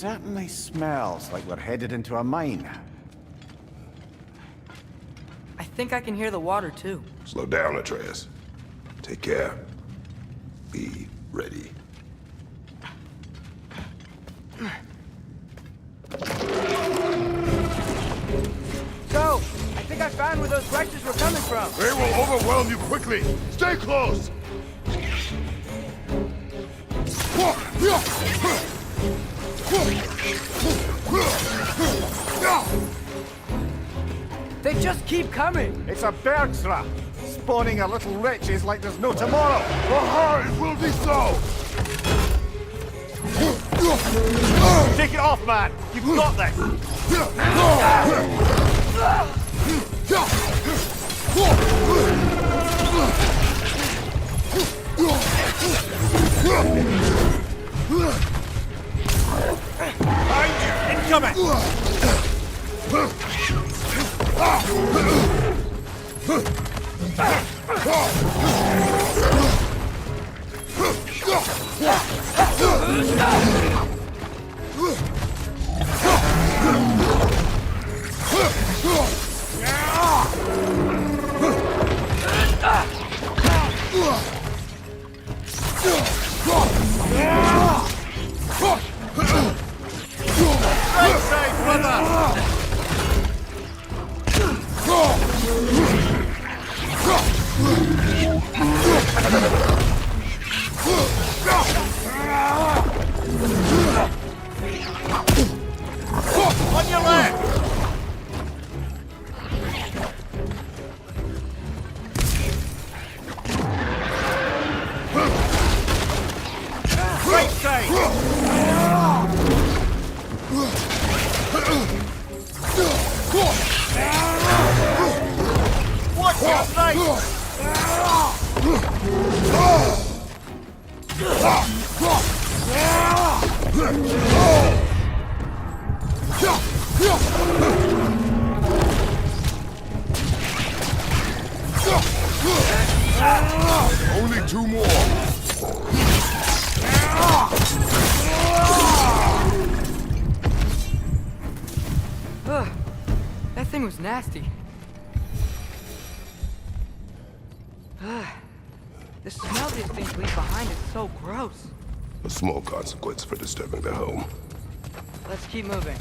certainly smells like we're headed into a mine. I think I can hear the water, too. Slow down, Atreus. Take care. Be ready. So, I think I found where those wretches were coming from. They will overwhelm you quickly. Stay close. They just keep coming. It's a bergsra, spawning our little wretches like there's no tomorrow. Aha, it will be so. Take it off, man! You've got this! Behind you! Incoming! Right side, brother! On your left! Right side! Watch your right! Only two more. Ugh, that thing was nasty. Ugh, the smell these things leave behind is so gross. A small consequence for disturbing their home. Let's keep moving.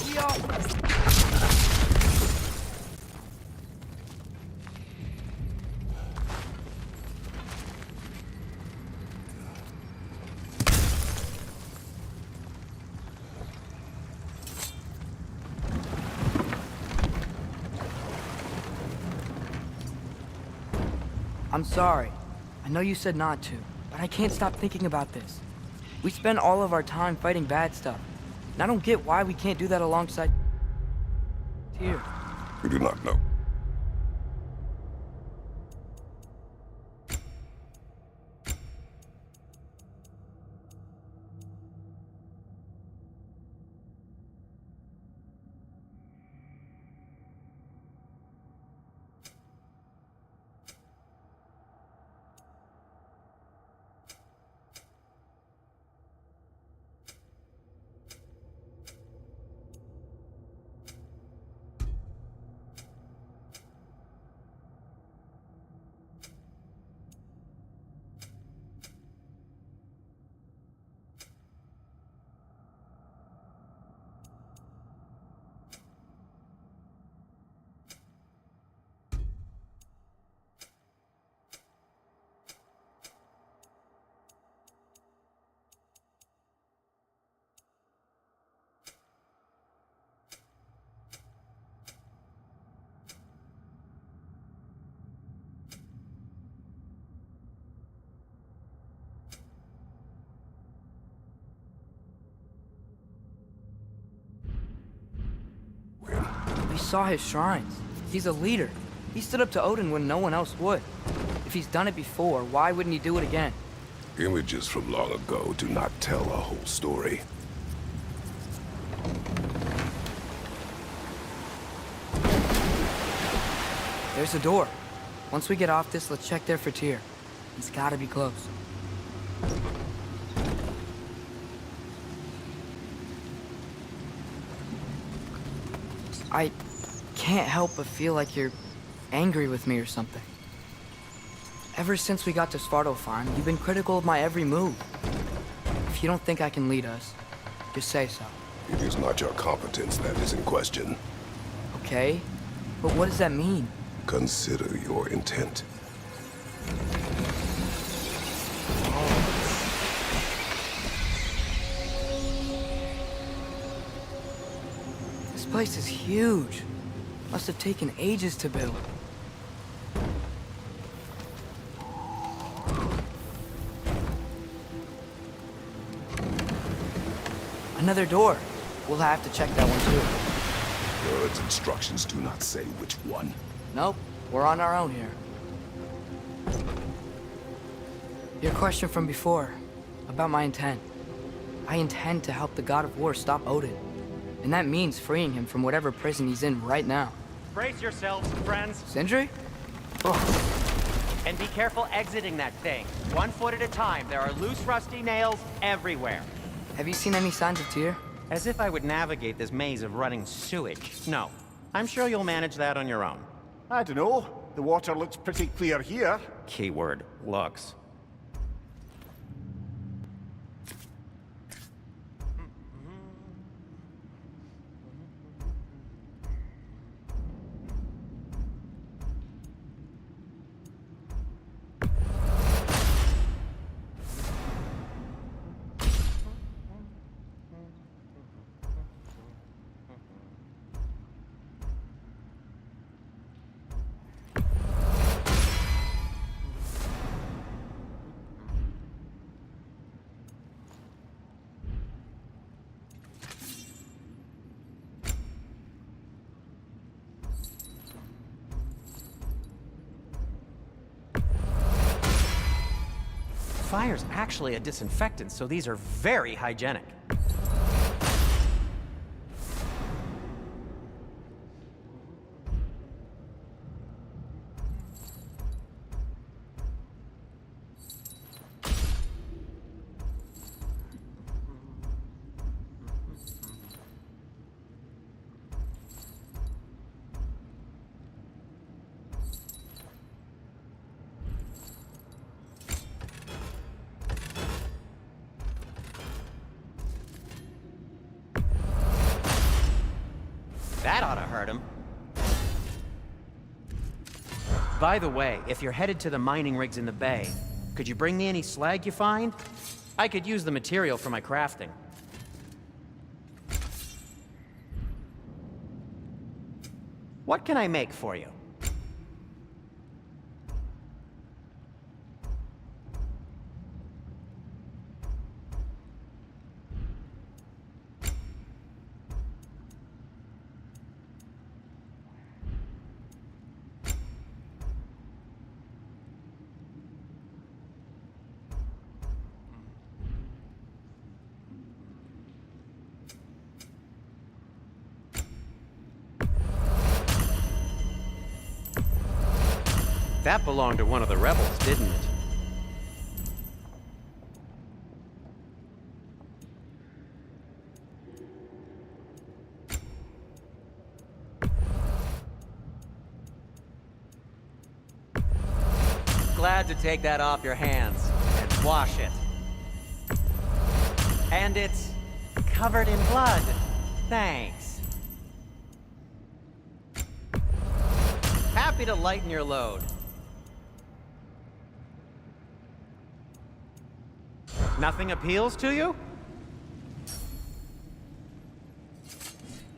We all... I'm sorry. I know you said not to, but I can't stop thinking about this. We spend all of our time fighting bad stuff, and I don't get why we can't do that alongside here. We do not know. We saw his shrines. He's a leader. He stood up to Odin when no one else would. If he's done it before, why wouldn't he do it again? Images from long ago do not tell a whole story. There's a door. Once we get off this, let's check there for Tyr. He's gotta be close. I can't help but feel like you're angry with me or something. Ever since we got to Svartalfheim, you've been critical of my every move. If you don't think I can lead us, just say so. It is not your competence that is in question. Okay? But what does that mean? Consider your intent. This place is huge. Must have taken ages to build. Another door. We'll have to check that one too. Bird's instructions do not say which one. Nope, we're on our own here. Your question from before, about my intent. I intend to help the God of War stop Odin. And that means freeing him from whatever prison he's in right now. Brace yourselves, friends, Sindri? and be careful exiting that thing. 1 foot at a time. There are loose, rusty nails everywhere. Have you seen any signs of Tyr? As if I would navigate this maze of running sewage. No. I'm sure you'll manage that on your own. I don't know. The water looks pretty clear here. Keyword, looks. Fire's actually a disinfectant, so these are very hygienic. That ought to hurt him. By the way, if you're headed to the mining rigs in the bay, could you bring me any slag you find? I could use the material for my crafting. What can I make for you? That belonged to one of the rebels, didn't it? Glad to take that off your hands and wash it. And it's covered in blood. Thanks. Happy to lighten your load. Nothing appeals to you?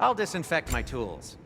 I'll disinfect my tools.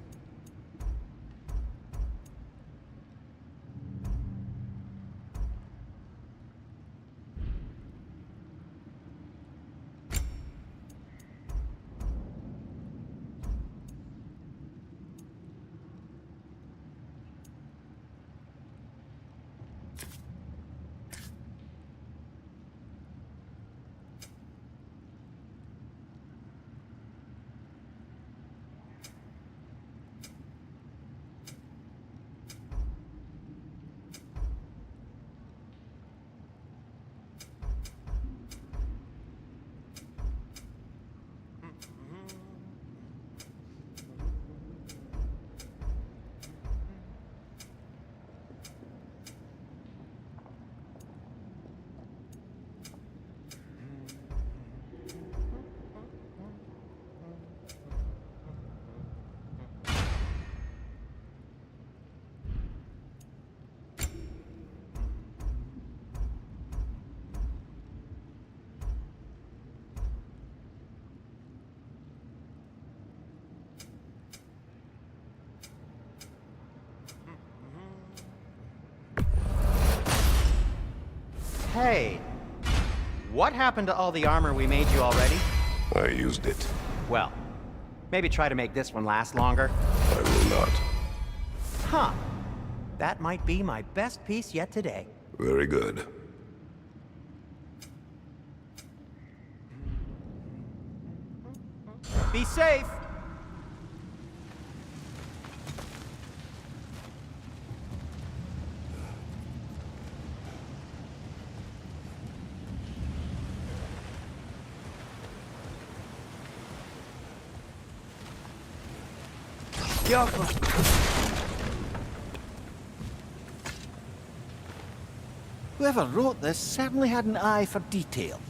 Hey, what happened to all the armor we made you already? I used it. Well, maybe try to make this one last longer. I will not. Huh. That might be my best piece yet today. Very good. Be safe! Whoever wrote this certainly had an eye for detail.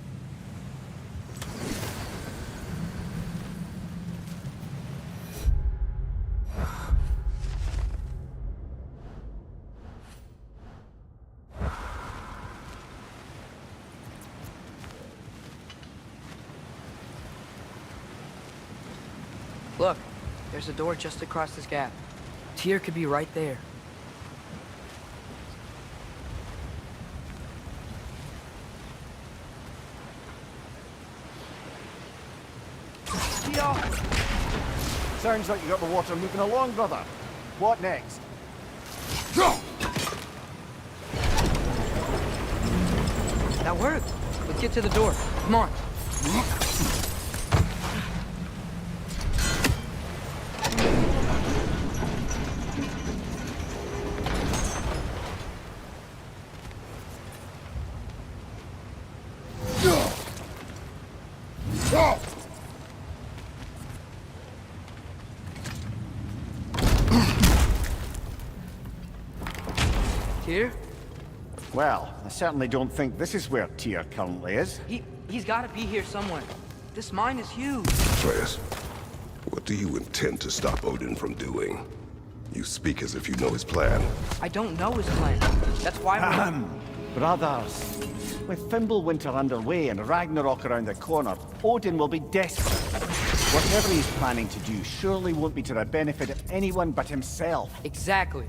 Look, there's a door just across this gap. Tyr could be right there. Sounds like you got the water moving along, brother. What next? That worked. Let's get to the door. Come on. Tyr? Well, I certainly don't think this is where Tyr currently is. He's got to be here somewhere. This mine is huge. Atreus, what do you intend to stop Odin from doing? You speak as if you know his plan. I don't know his plan. That's why we're... Brothers, with Fimbulwinter underway and Ragnarok around the corner, Odin will be desperate. Whatever he's planning to do surely won't be to the benefit of anyone but himself. Exactly.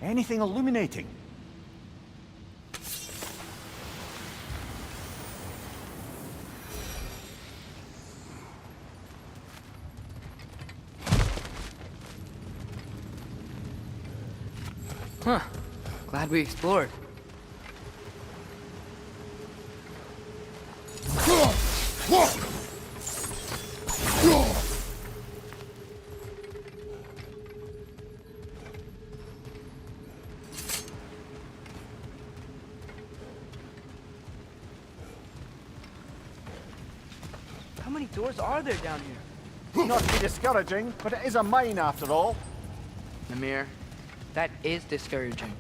Anything illuminating? Huh. Glad we explored. How many doors are there down here? Not to be discouraging, but it is a mine after all. Namir, that is discouraging.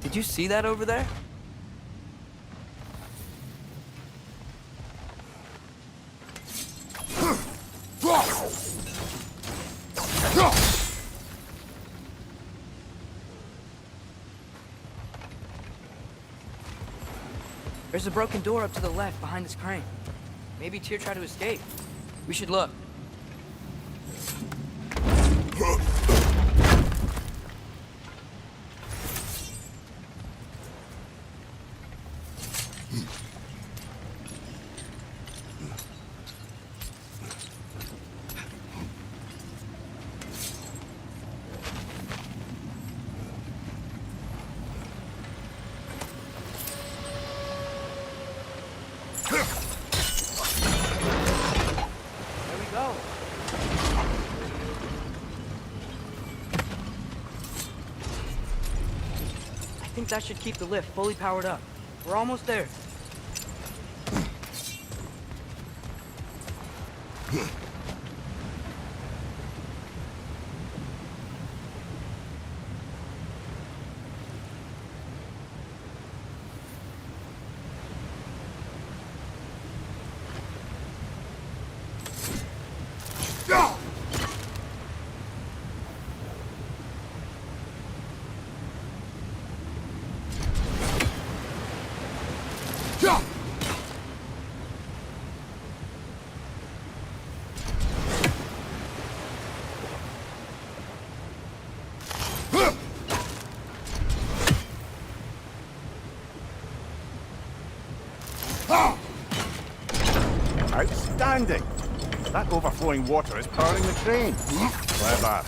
Did you see that over there? There's a broken door up to the left behind this crane. Maybe Tyr tried to escape. We should look. think that should keep the lift fully powered up. We're almost there. Outstanding! That overflowing water is powering the train. Clever.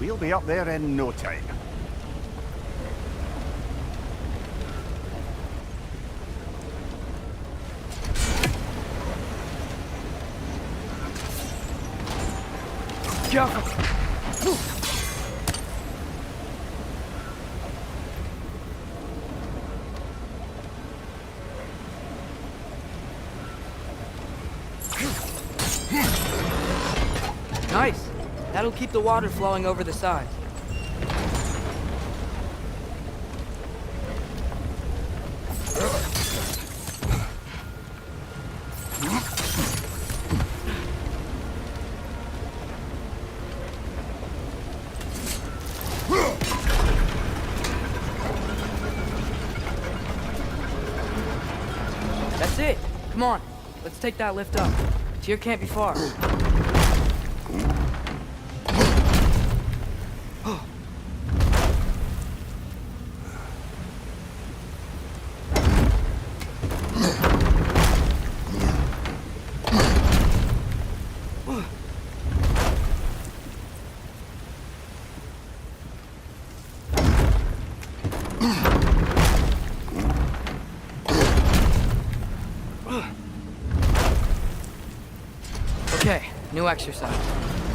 We'll be up there in no time. Nice. That'll keep the water flowing over the sides. That's it. Come on. Let's take that lift up. Tyr can't be far. Okay, new exercise.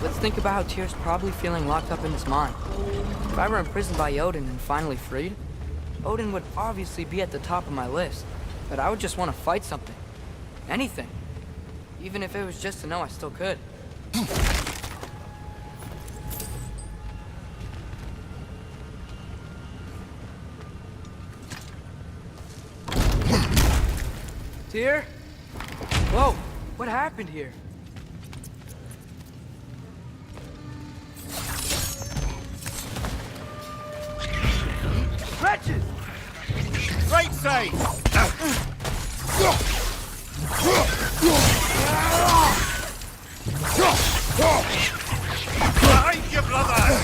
Let's think about how Tyr's probably feeling locked up in his mind. If I were imprisoned by Odin and finally freed, Odin would obviously be at the top of my list, but I would just want to fight something. Anything. Even if it was just to know I still could. Tyr? Whoa, what happened here? Wretches! Right side! Behind you, brother!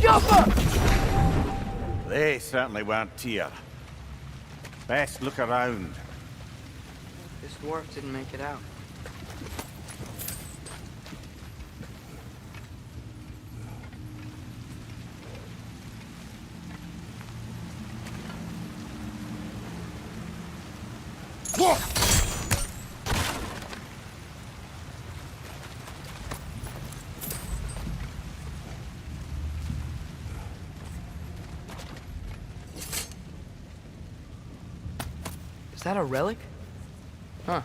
Got him! They certainly weren't Tyr. Best look around. This dwarf didn't make it out. Is that a relic? Huh.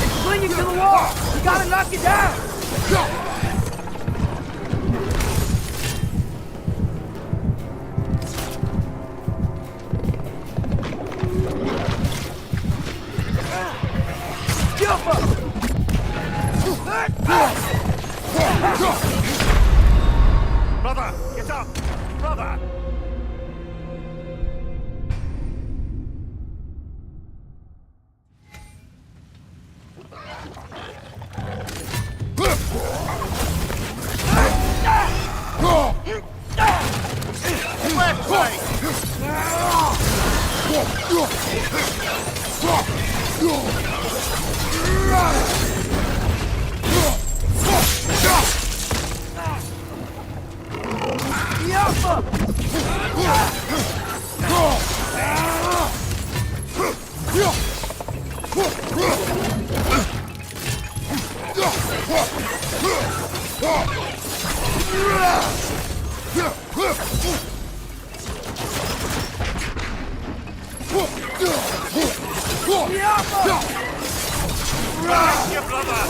It's clinging to the wall! We gotta knock it down! Brother, get up! Brother! Left way! Right, your brother!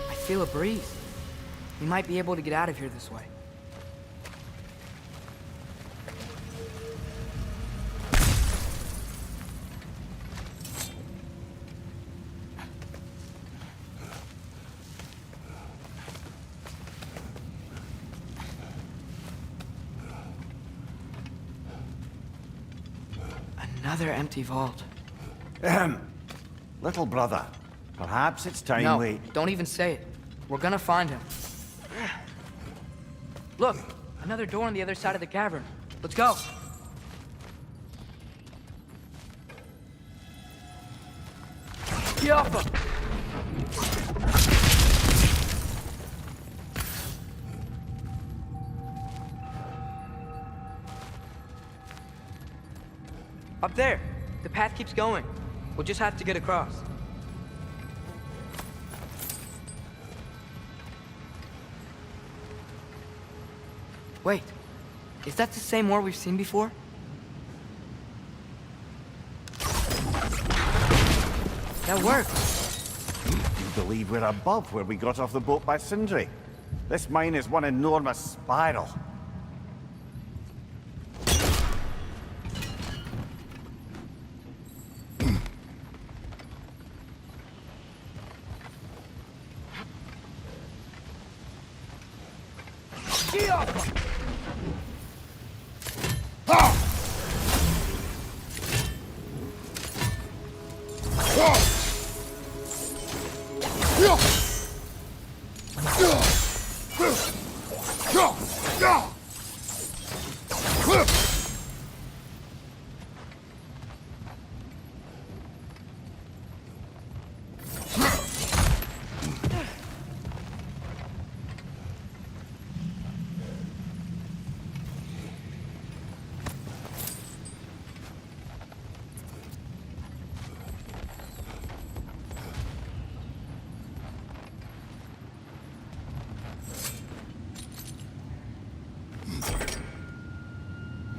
I feel a breeze. We might be able to get out of here this way. Another empty vault. Little brother, perhaps it's time No, we... don't even say it. We're gonna find him. Look, another door on the other side of the cavern. Let's go. Get off him! Up there. The path keeps going. We'll just have to get across. Wait. Is that the same war we've seen before? That worked. You believe we're above where we got off the boat by Sindri? This mine is one enormous spiral.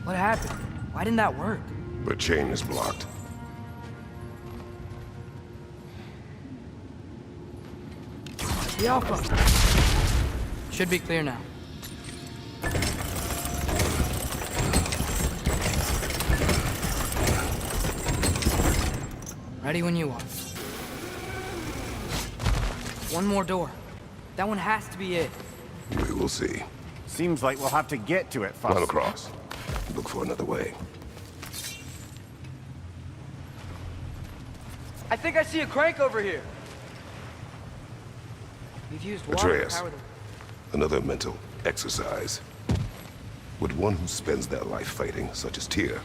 What happened? Why didn't that work? The chain is blocked. The Alpha. Should be clear now. Ready when you are. One more door. That one has to be it. We will see. Seems like we'll have to get to it first. Run across. Look for another way. I think I see a crank over here. We've used water to Atreus, power the... another mental exercise. Would one who spends their life fighting, such as Tyr,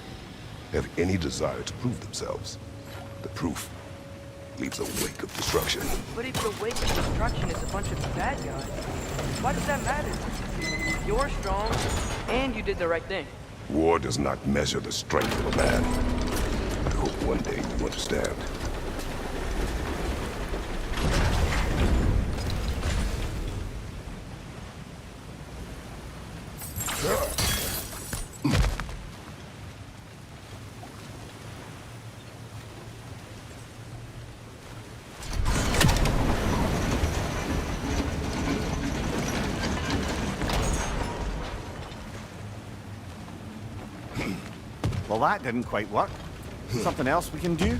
have any desire to prove themselves? The proof leaves a wake of destruction. But if the wake of destruction is a bunch of bad guys, why does that matter? You're strong, and you did the right thing. War does not measure the strength of a man. I hope one day you understand. Well, that didn't quite work. Something else we can do?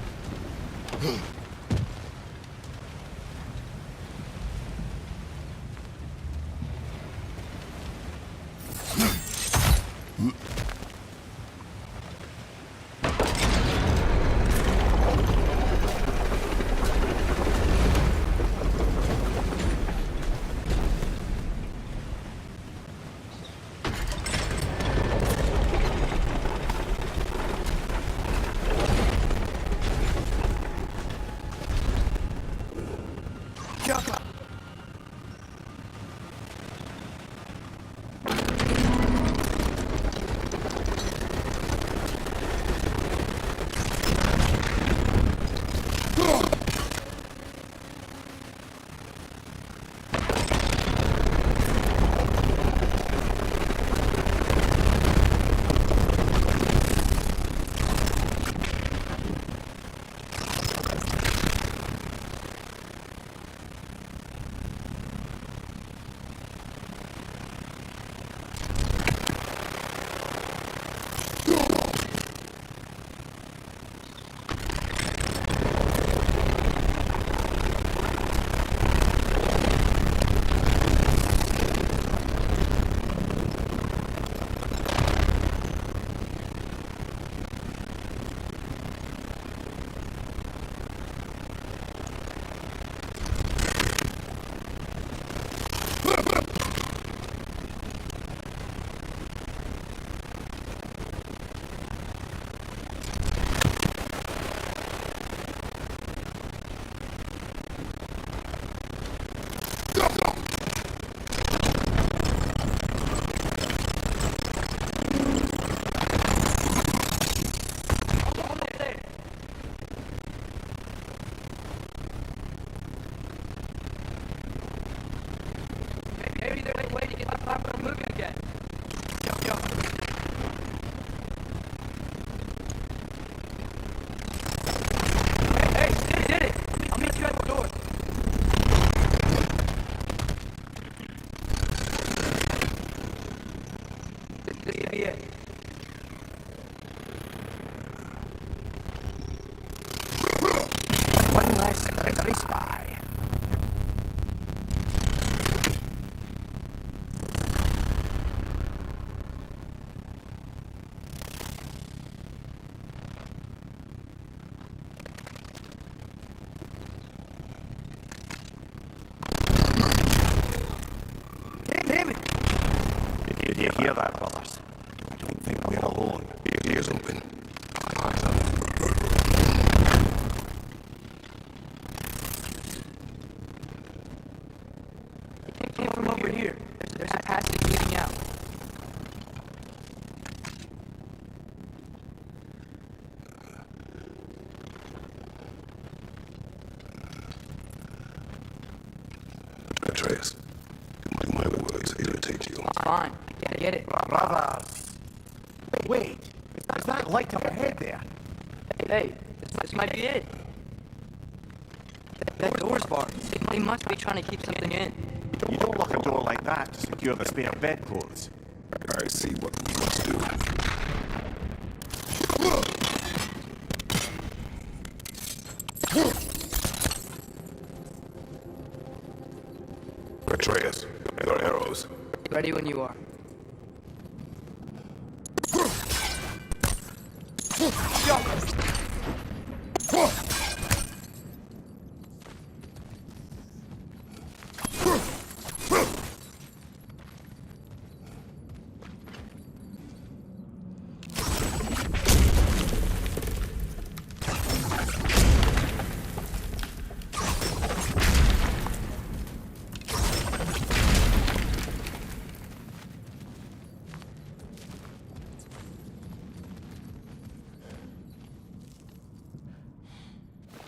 Maybe there's a way to get the popcorn moving again. Yo. Hey, did it! I'll meet you at the door. This could be it. One less for every spy. Damn it! Did you hear that, brothers? I don't think we're alone. Ears open. Eyes up. It came from over here. There's a passage leading out. Atreus, do my words irritate you? Fine. I get it. Brothers! Wait! Is that light up ahead there? Hey, this might be it. That door's barred. They must be trying to keep something in. You don't lock a door like that to secure the spare bedclothes. I see what we must do. Atreus, your arrows. Ready when you are.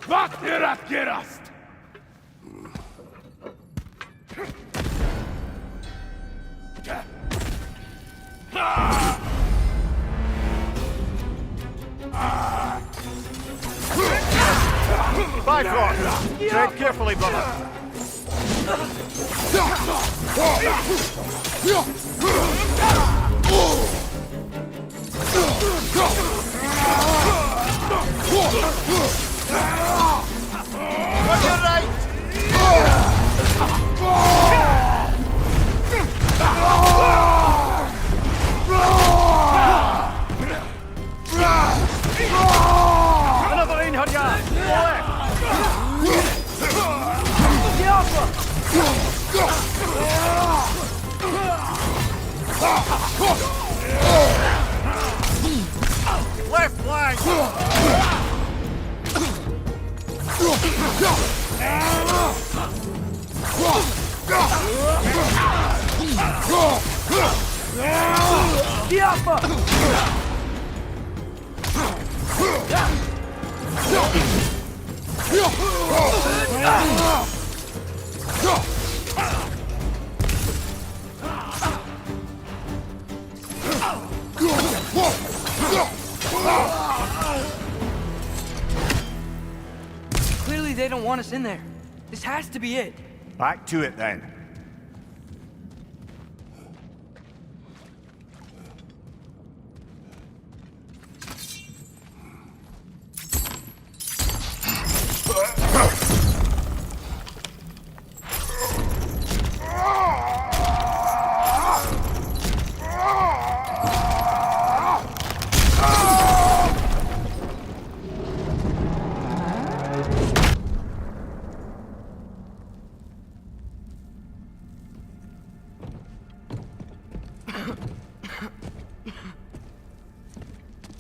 Vart är rakerast? Bifrost! Tread carefully, brother. On your right! Another in, Hadja! Left flank! Clearly they don't want us in there. This has to be it. Back to it then.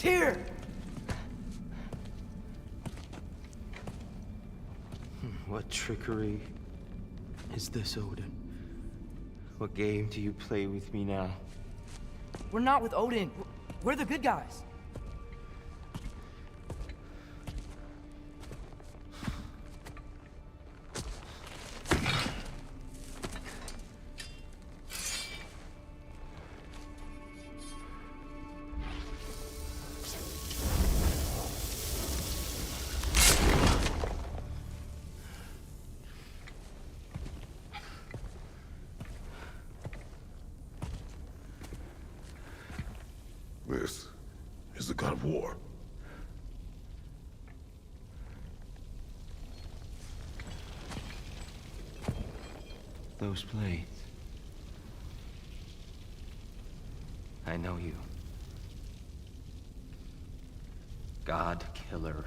Here! What trickery is this, Odin? What game do you play with me now? We're not with Odin. We're the good guys. This is the god of war. Those blades. I know you. God Killer.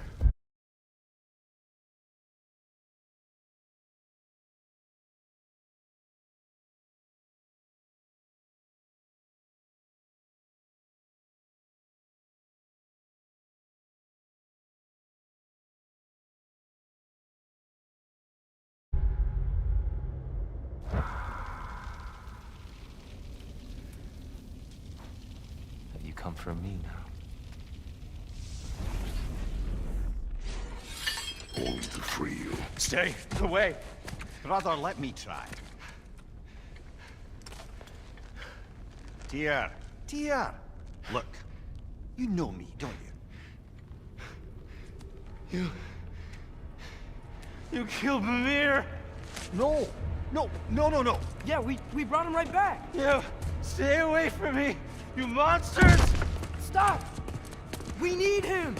Have you come for me now? Only to free you. Stay away. Brother, let me try. Tyr. Tyr. Look, you know me, don't you? You killed Mimir! No. No. Yeah, we brought him right back. You stay away from me, you monsters! Stop! We need him!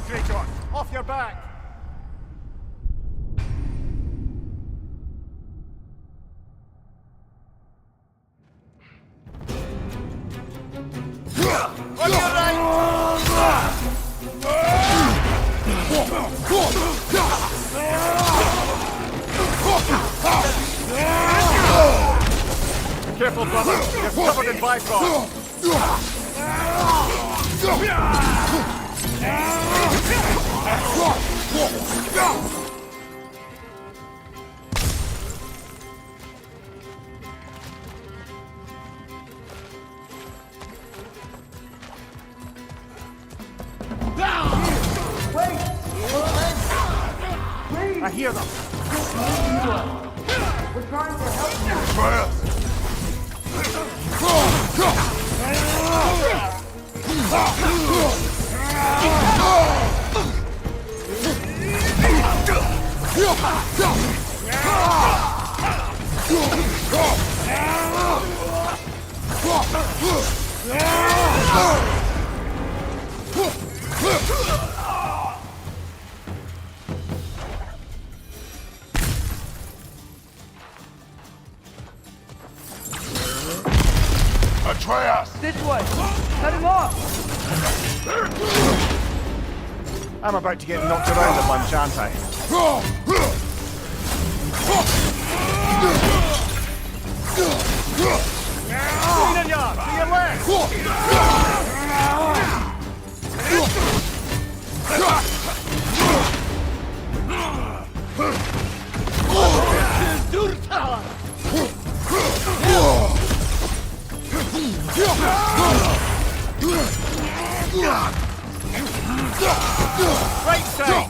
Kratos! Off your back! On your right! Careful, brother! You're covered in Bifrost! I hear them! We're trying to help Atreus! This way! Cut him off! I'm about to get knocked around a bunch, aren't I? Ragnarok, to your left! Right side!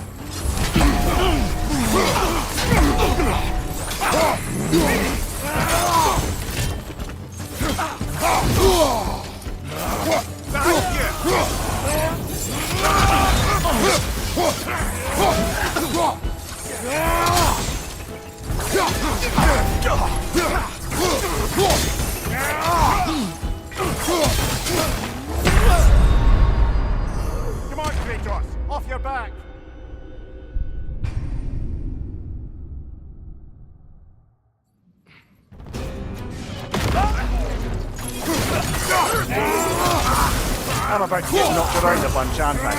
Come on, Kratos! Off your back! I'm about to get knocked around a bunch, aren't I?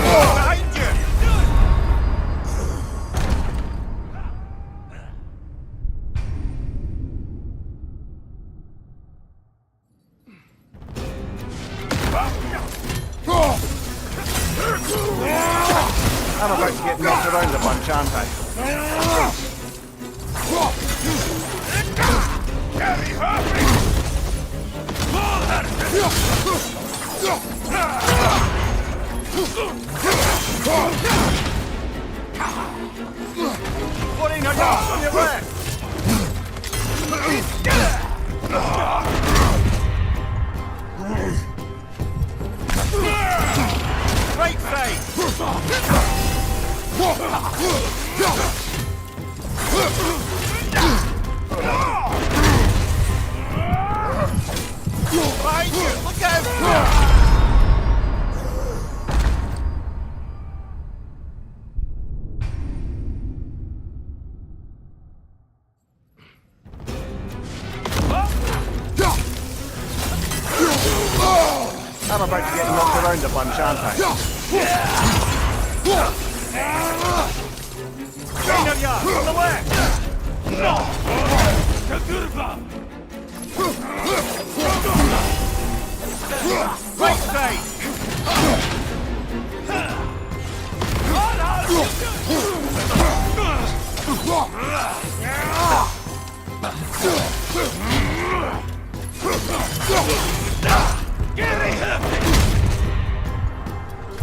Behind you! I'm about to get knocked around a bunch, aren't I? Carry her! Putting her down on your left! Right side! Behind you! Look out! I'm about to get knocked around a bunch, aren't I? Ragnarok, on the left! Right side!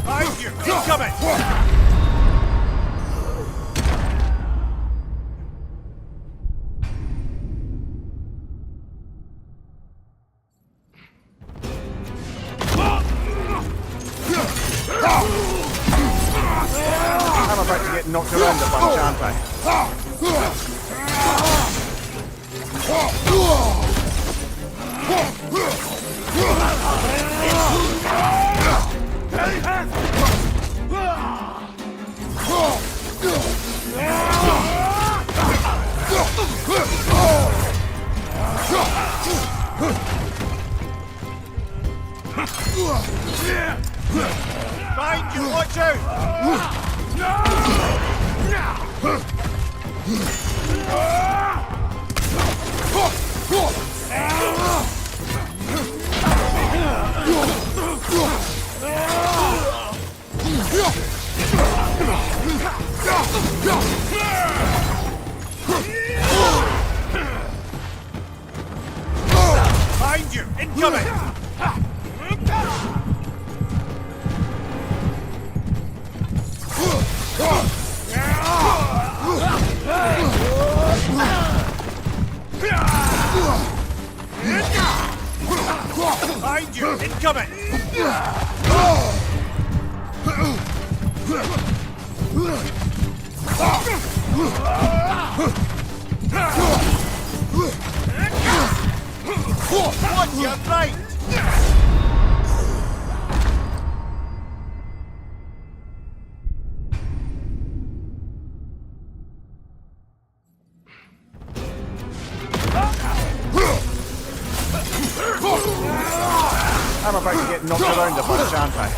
Behind you! Incoming! I'm about to get knocked around a bunch, aren't I? Behind you, watch out! Behind you, incoming! Behind you, incoming! Watch your right! I'm about to get knocked around a bunch, aren't I?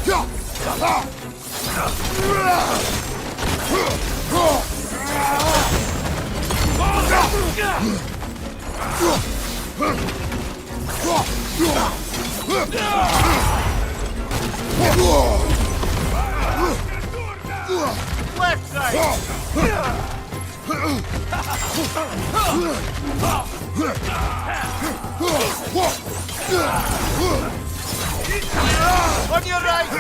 Left side! On your right!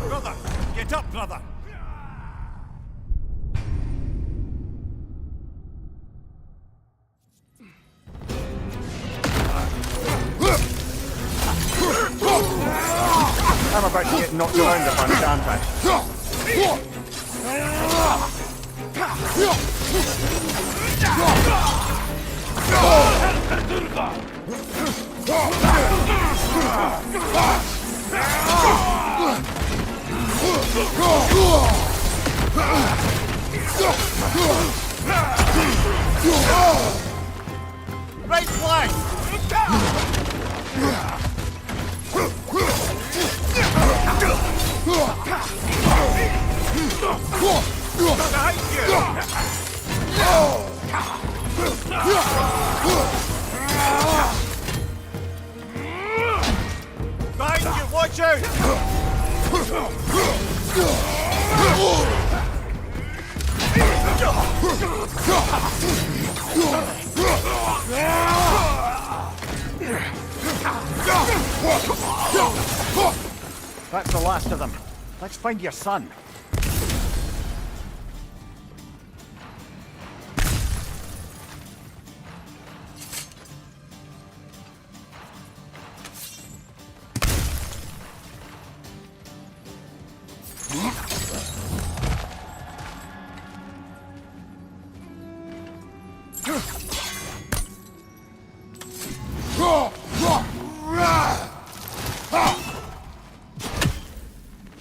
Brother, get up, brother! I'm about to get knocked around a bunch, aren't I? Right flank! Behind you! Behind you, watch out! That's the last of them. Let's find your son.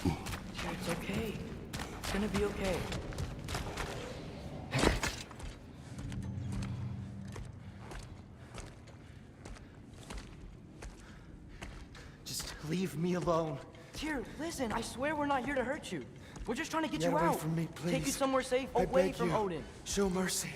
It's okay. It's gonna be okay. Just leave me alone. Tyr, listen, I swear we're not here to hurt you. We're just trying to get Get you away out. from me, Take you please. somewhere safe, I away beg from you. Odin. Show mercy.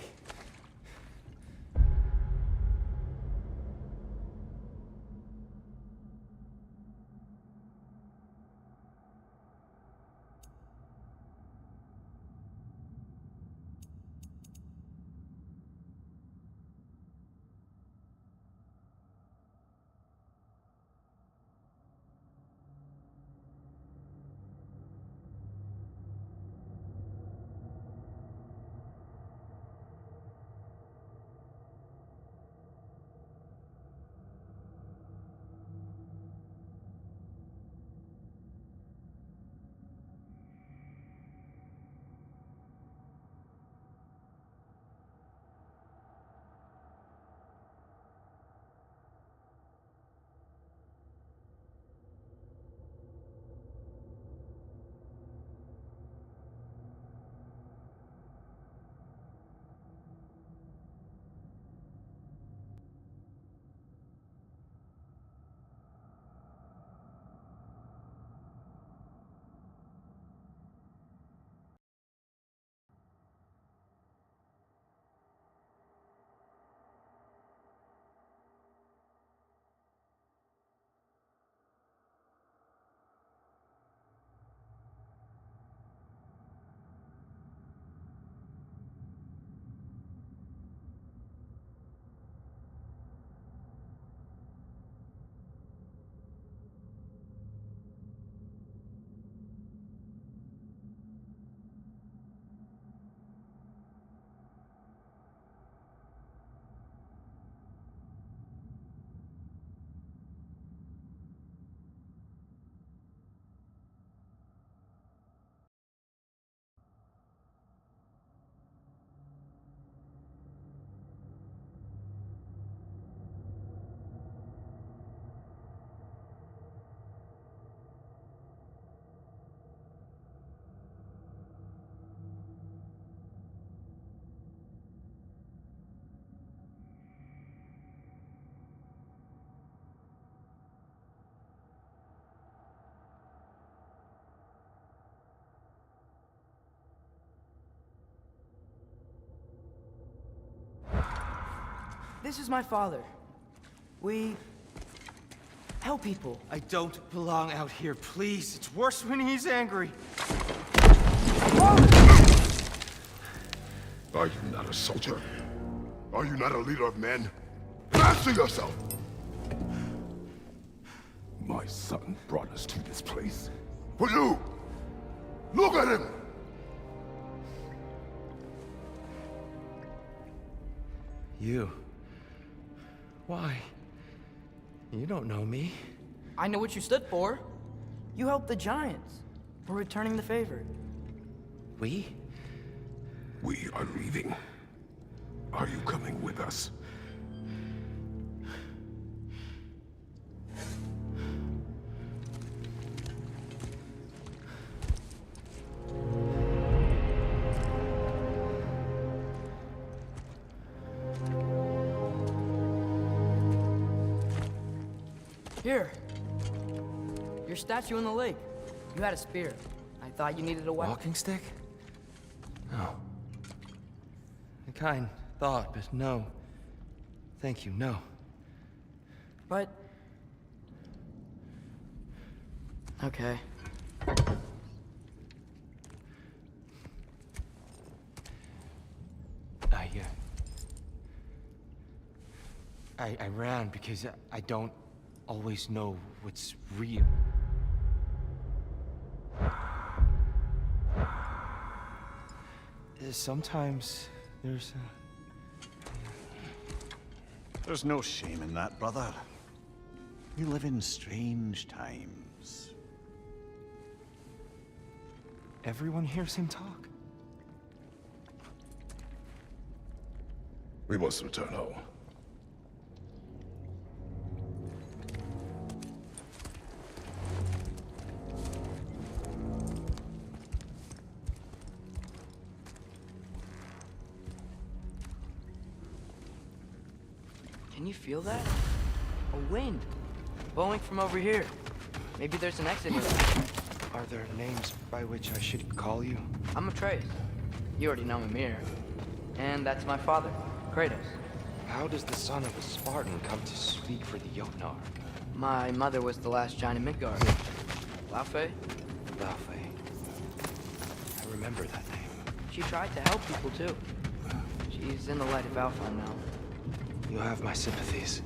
This is my father. We help people. I don't belong out here, please. It's worse when he's angry. Are you not a soldier? Are you not a leader of men? Answer yourself! My son brought us to this place. For you! Look at him! You. Why? You don't know me. I know what you stood for. You helped the Giants. We're returning the favor. We? We are leaving. Are you coming with us? Here. Your statue in the lake. You had a spear. I thought you needed a weapon. Walking stick? No. A kind thought, but no. Thank you, no. But... Okay. I ran because I don't always know what's real. Sometimes there's There's no shame in that, brother. We live in strange times. Everyone hears him talk. We must return home. Can you feel that? A wind. Blowing from over here. Maybe there's an exit here. Are there names by which I should call you? I'm Atreus. You already know Mimir. And that's my father, Kratos. How does the son of a Spartan come to speak for the Jotnar? My mother was the last giant in Midgard. Laufey? Laufey. I remember that name. She tried to help people too. She's in the light of Alpha now. You have my sympathies.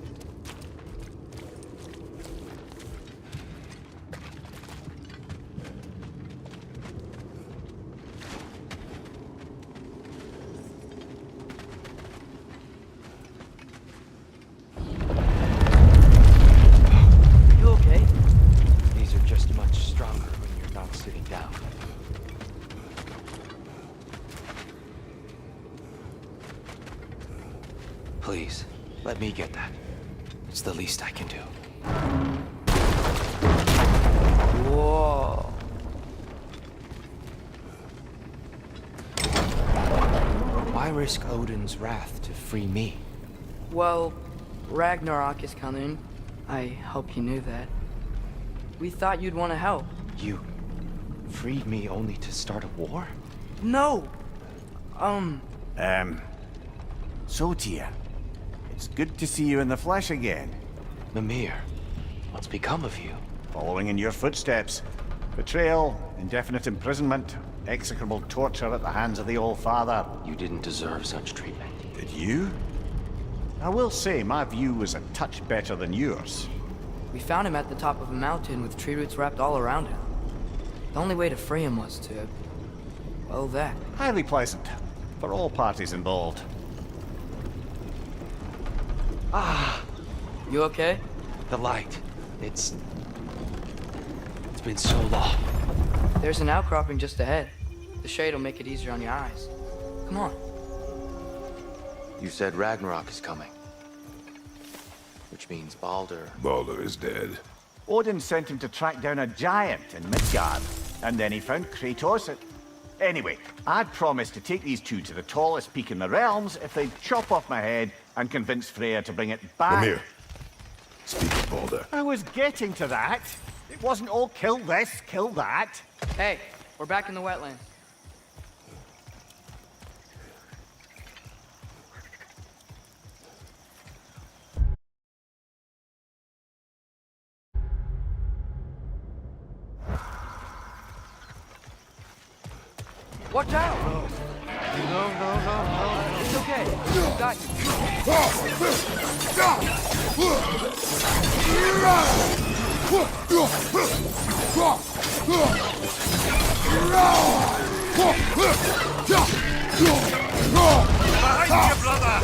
You okay? These are just much stronger when you're not sitting down. Please, let me get that. It's the least I can do. Whoa. Why risk Odin's wrath to free me? Well, Ragnarok is coming. I hope you knew that. We thought you'd want to help. You freed me only to start a war? No! So, Tyr, it's good to see you in the flesh again. Mimir, what's become of you? Following in your footsteps. Betrayal, indefinite imprisonment, execrable torture at the hands of the Old Father. You didn't deserve such treatment. Did you? I will say, my view was a touch better than yours. We found him at the top of a mountain with tree roots wrapped all around him. The only way to free him was to... well, that. Highly pleasant, for all parties involved. You okay? The light. It's been so long. There's an outcropping just ahead. The shade will make it easier on your eyes. Come on. You said Ragnarok is coming. Which means Baldur. Baldur is dead. Odin sent him to track down a giant in Midgard, and then he found Kratos. Anyway, I'd promised to take these two to the tallest peak in the realms if they'd chop off my head and convince Freya to bring it back. Mimir, speak of Baldur. I was getting to that. It wasn't all kill this, kill that. Hey, we're back in the wetlands. Watch out! No. It's okay. Got you. Behind you, brother!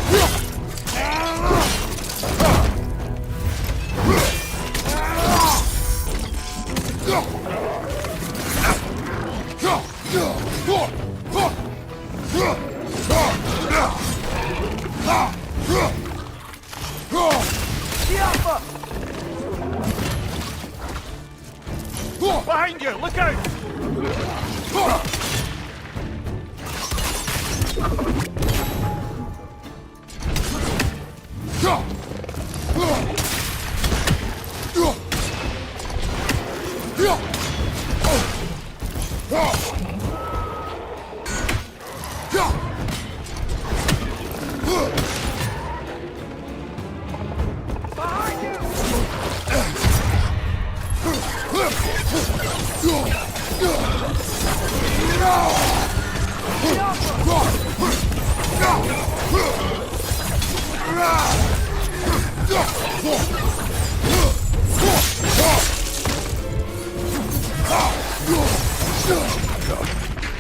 Behind you! Look out!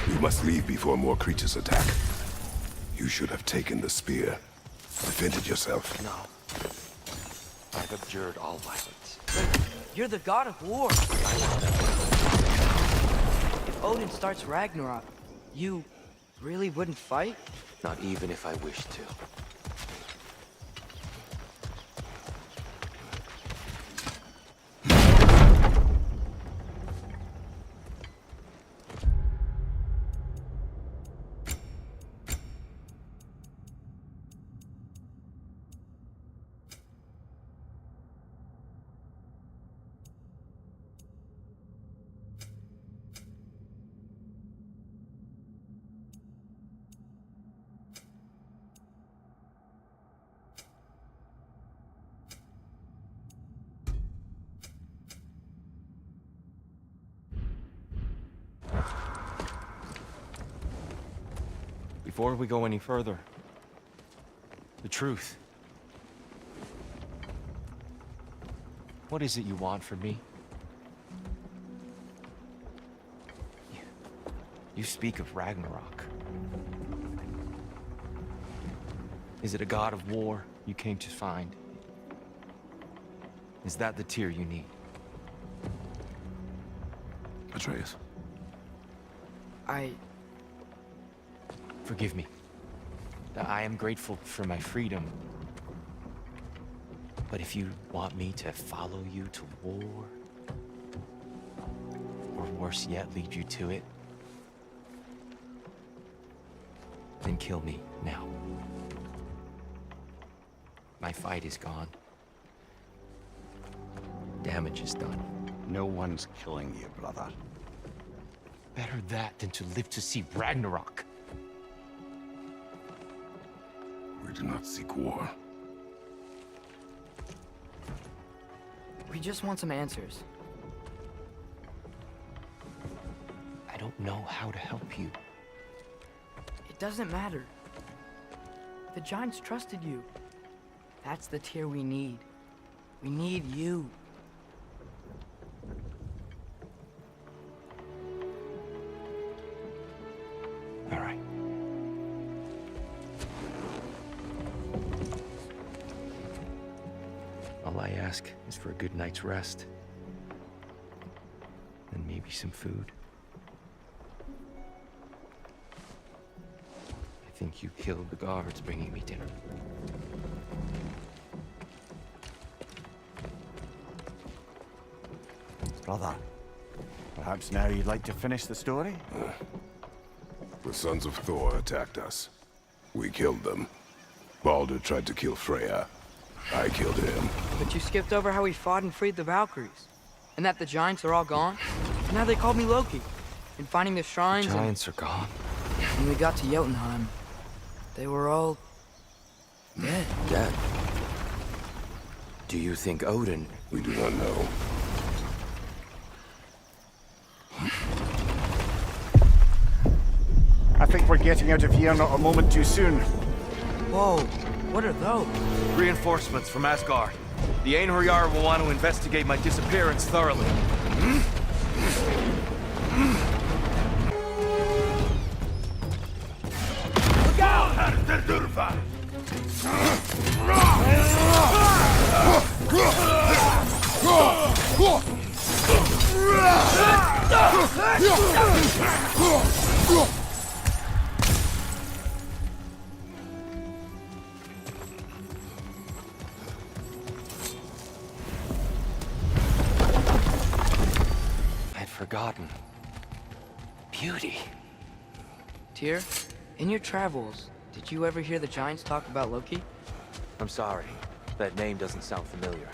We must leave before more creatures attack. You should have taken the spear. Defended yourself. No. I've abjured all violence. You're the god of war. If Odin starts Ragnarok, you really wouldn't fight? Not even if I wished to. Before we go any further, the truth. What is it you want from me? You speak of Ragnarok. Is it a god of war you came to find? Is that the tear you need? Atreus. Forgive me. I am grateful for my freedom. But if you want me to follow you to war, or worse yet, lead you to it, then kill me now. My fight is gone. Damage is done. No one's killing you, brother. Better that than to live to see Ragnarok. We do not seek war. We just want some answers. I don't know how to help you. It doesn't matter. The Giants trusted you. That's the Tyr we need. We need you. All right. All I ask is for a good night's rest. And maybe some food. I think you killed the guards bringing me dinner. Brother, perhaps now you'd like to finish the story? The sons of Thor attacked us. We killed them. Baldur tried to kill Freya. I killed him. But you skipped over how we fought and freed the Valkyries. And that the Giants are all gone. And now they called me Loki. And finding the shrines Giants are gone. and when we got to Jotunheim, they were all dead. Dead. Do you think Odin... We do not know. I think we're getting out of here not a moment too soon. Whoa, what are those? Reinforcements from Asgard. The Einherjar will want to investigate my disappearance thoroughly. I'd forgotten. Beauty. Tyr, in your travels, did you ever hear the Giants talk about Loki? I'm sorry. That name doesn't sound familiar.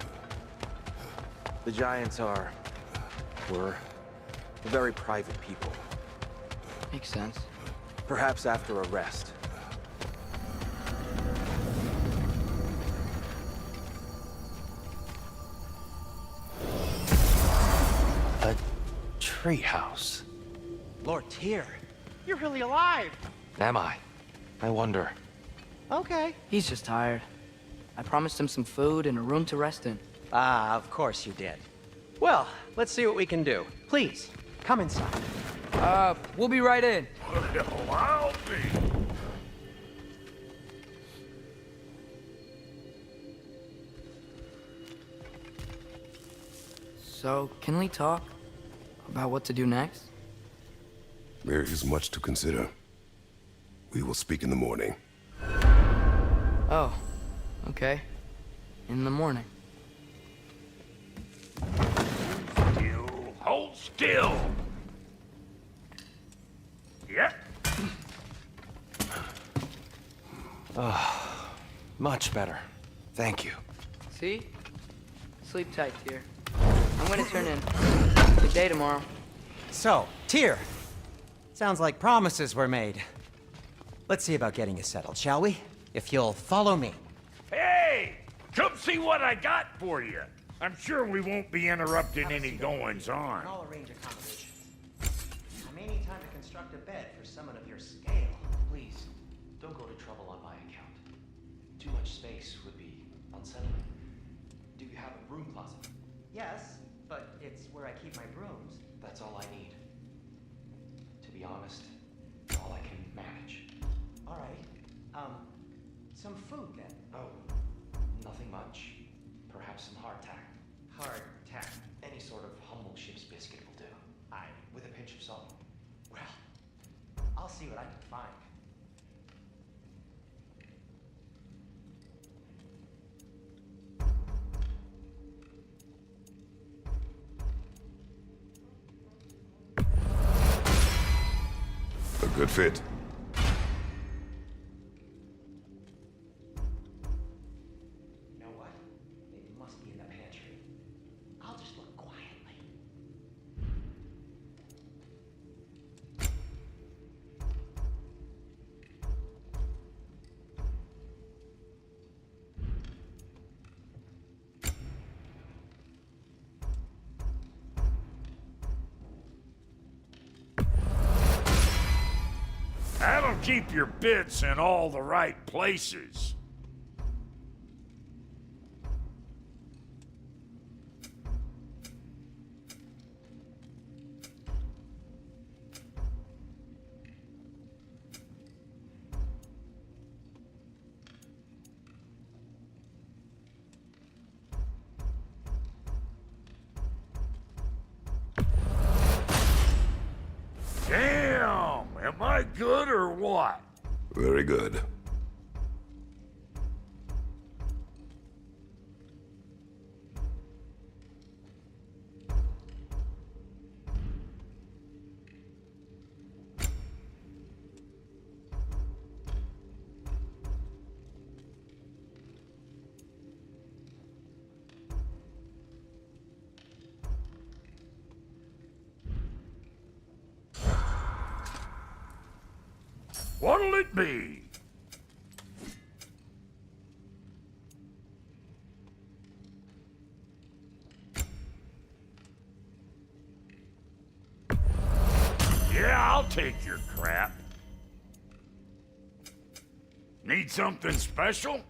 The Giants were very private people. Makes sense. Perhaps after a rest. A treehouse. Lord Tyr, you're really alive. Am I? I wonder. Okay. He's just tired. I promised him some food and a room to rest in. Ah, of course you did. Well, let's see what we can do. Please, come inside. We'll be right in. I'll be. So, can we talk about what to do next? There is much to consider. We will speak in the morning. Oh, okay. In the morning. Still. Hold still. Yep. Much better. Thank you. See? Sleep tight, Tyr. I'm gonna turn in. Good day tomorrow. So, Tyr. Sounds like promises were made. Let's see about getting you settled, shall we? If you'll follow me. Hey! Come see what I got for you. I'm sure we won't be interrupting any goings-on. I'll arrange accommodations. I may need time to construct a bed for someone of your scale. Please, don't go to trouble on my account. Too much space would be unsettling. Do you have a broom closet? Yes, but it's where I keep my brooms. That's all I need. To be honest, all I can manage. All right. Some food then. Oh, nothing much. Perhaps some hardtack. Hardtack. Any sort of humble ship's biscuit will do. Aye. With a pinch of salt. Well, I'll see what I can find. A good fit. You know what? It must be in the pantry. I'll just look quietly. That'll keep your bits in all the right places. Damn! Am I good or what? Very good. What'll it be? Yeah, I'll take your crap. Need something special?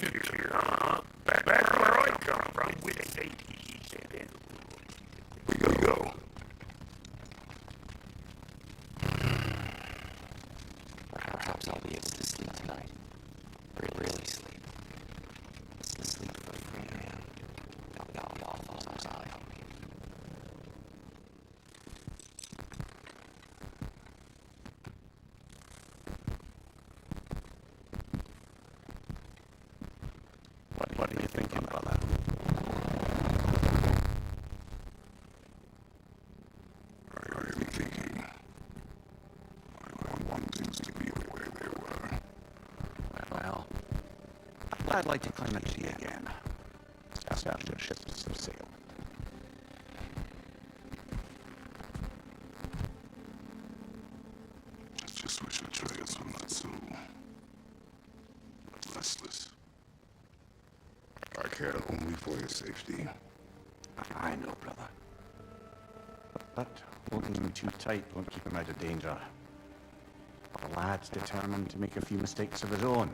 here, huh? Back where I come from with it. We gotta go. Perhaps I'll be able to sleep tonight. Really sleep. Sleep for free, man. Y'all follow my side. What are you thinking, brother? I'm thinking. I want things to be the way they were. Well, I'd like to climb a tree again. Just after ships to sail. I just wish Atreus were not so restless. I care only for his safety. I know, brother. But holding him too tight won't keep him out of danger. The lad's determined to make a few mistakes of his own.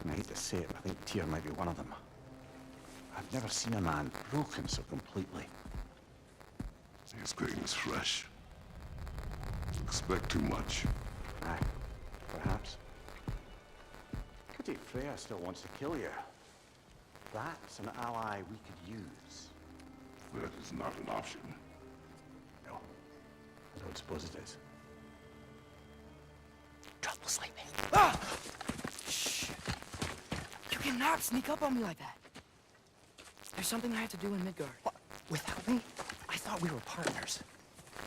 And I hate to say it, I think Tyr might be one of them. I've never seen a man broken so completely. His pain is fresh. Expect too much. Aye, perhaps. Pity Freya still wants to kill you. That's an ally we could use. That is not an option. No, I don't suppose it is. Trouble sleeping. Ah! Shh. You cannot sneak up on me like that. There's something I have to do in Midgard. What? Without me? I thought we were partners.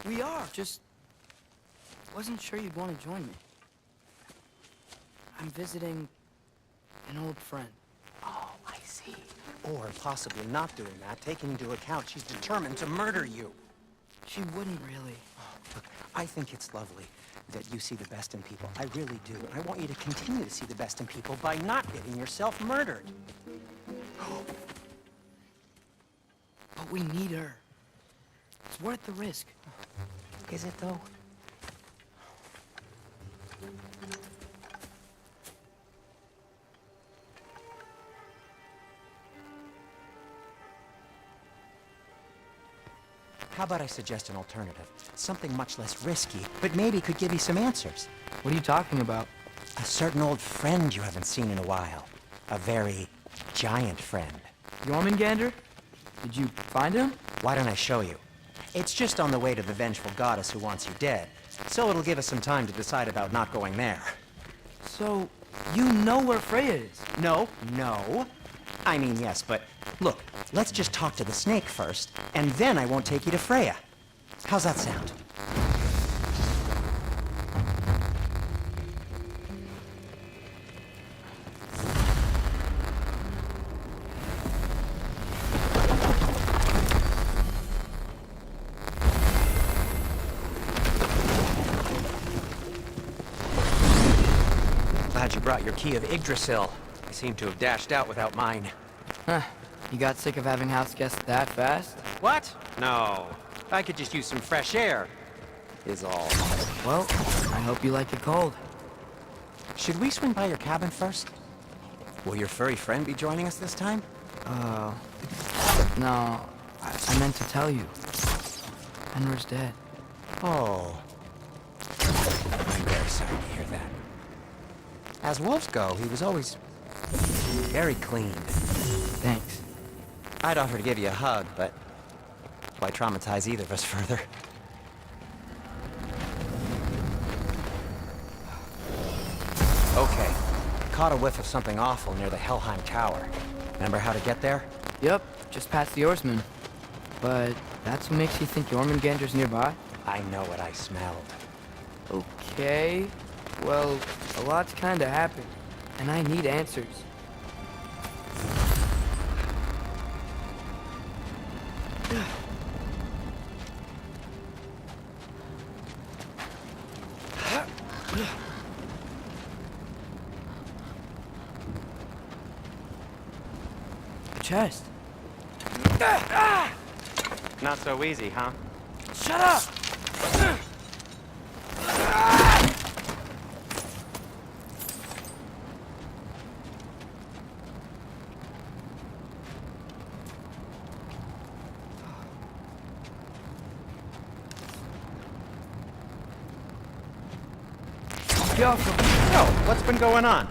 We are, just wasn't sure you'd want to join me. I'm visiting an old friend. Oh, I see. Or possibly not doing that, taking into account she's determined to murder you. She wouldn't really. Look, I think it's lovely that you see the best in people. I really do. I want you to continue to see the best in people by not getting yourself murdered. But we need her. It's worth the risk. Is it, though? How about I suggest an alternative? Something much less risky, but maybe could give you some answers. What are you talking about? A certain old friend you haven't seen in a while. A very giant friend. Jormungandr? Did you find him? Why don't I show you? It's just on the way to the vengeful goddess who wants you dead. So it'll give us some time to decide about not going there. So, you know where Freya is? No. I mean, yes, but look, let's just talk to the snake first, and then I won't take you to Freya. How's that sound? Glad you brought your key of Yggdrasil. I seem to have dashed out without mine. Huh. You got sick of having house guests that fast? What? No. I could just use some fresh air, is all. Well, I hope you like it cold. Should we swing by your cabin first? Will your furry friend be joining us this time? No. I meant to tell you. Henry's dead. Oh. I'm very sorry to hear that. As wolves go, he was always very clean. Thanks. I'd offer to give you a hug, but why traumatize either of us further? Okay. Caught a whiff of something awful near the Helheim Tower. Remember how to get there? Yep, just past the oarsman. But that's what makes you think Jormungandr's nearby? I know what I smelled. Okay. Well, a lot's kinda happened, and I need answers. The chest. Not so easy, huh? Shut up! So, what's been going on?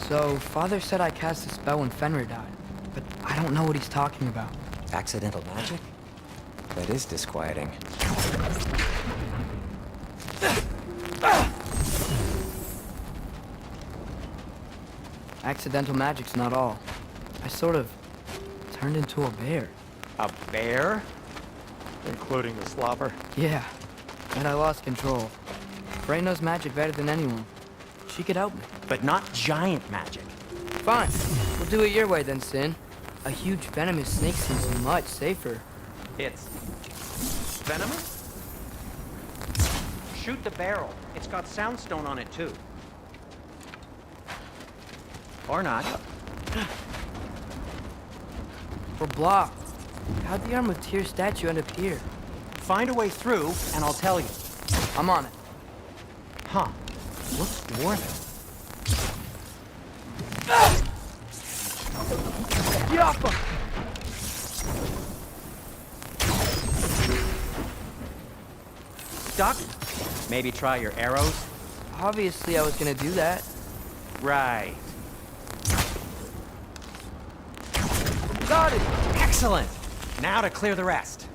So, Father said I cast a spell when Fenrir died, but I don't know what he's talking about. Accidental magic? That is disquieting. Accidental magic's not all. I sort of turned into a bear. A bear? Including the slobber. Yeah, and I lost control. Frey knows magic better than anyone. She could help me. But not giant magic. Fine, we'll do it your way then, Sin. A huge venomous snake seems much safer. It's venomous? Shoot the barrel. It's got soundstone on it too. Or not. We're blocked. How'd the Arm of Tyr statue end up here? Find a way through, and I'll tell you. I'm on it. Huh. Looks dwarven. Get off him! Stuck? Maybe try your arrows? Obviously I was gonna do that. Right. Got it! Excellent! Now to clear the rest.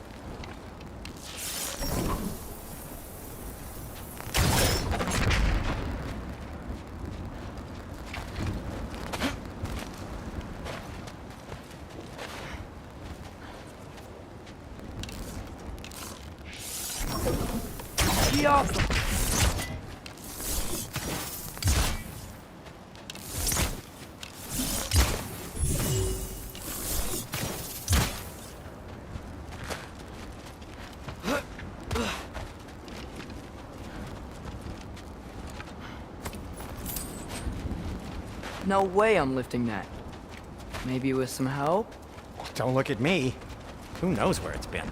Get off him! No way I'm lifting that. Maybe with some help? Don't look at me. Who knows where it's been?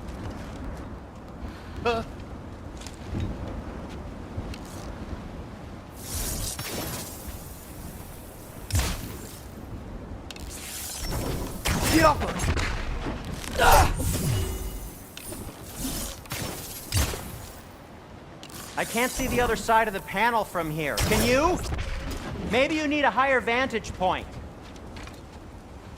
Get off him! I can't see the other side of the panel from here. Can you? Maybe you need a higher vantage point.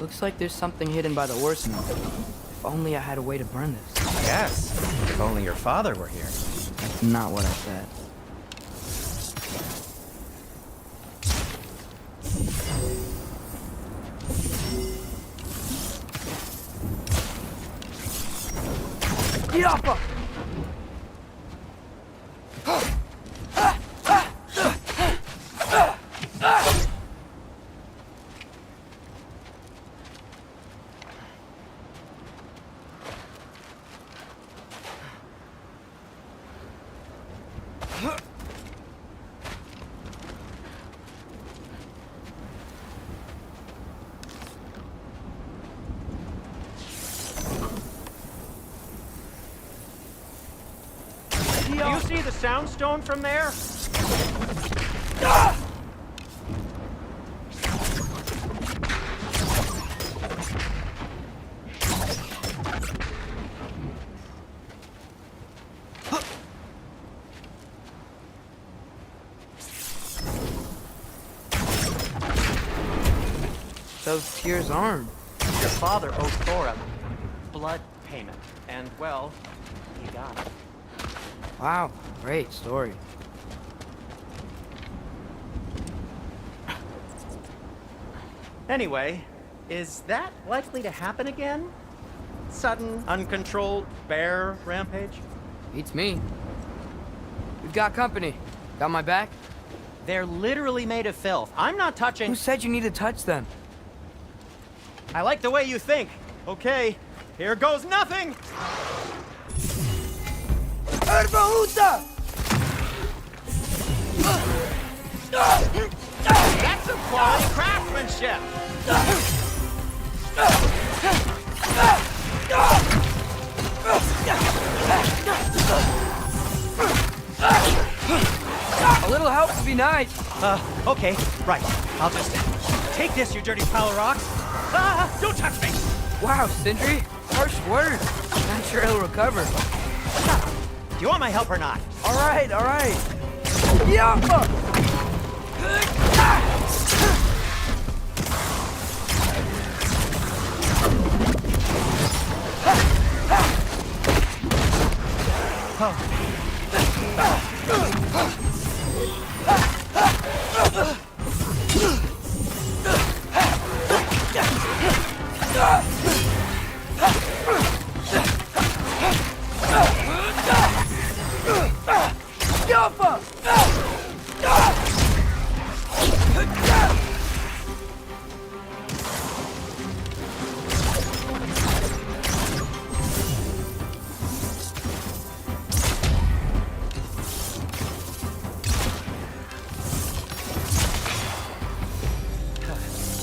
Looks like there's something hidden by the horseman. If only I had a way to burn this. Yes. If only your father were here. That's not what I said. Get off him! Do you see the soundstone from there? Those Tyr's arm. Your father owed Thor a blood payment. And, well, he got it. Wow, great story. Anyway, is that likely to happen again? Sudden, uncontrolled bear rampage? Beats me. We've got company. Got my back? They're literally made of filth. I'm not touching... Who said you need to touch them? I like the way you think. Okay, here goes nothing! Erbahuta! That's some quality craftsmanship! A little help would be nice. Okay, right. I'll just take this, you dirty pile of rocks. Ah, don't touch me! Wow, Sindri. Harsh words. Not sure he'll recover. Do you want my help or not? All right, all right. Yeah!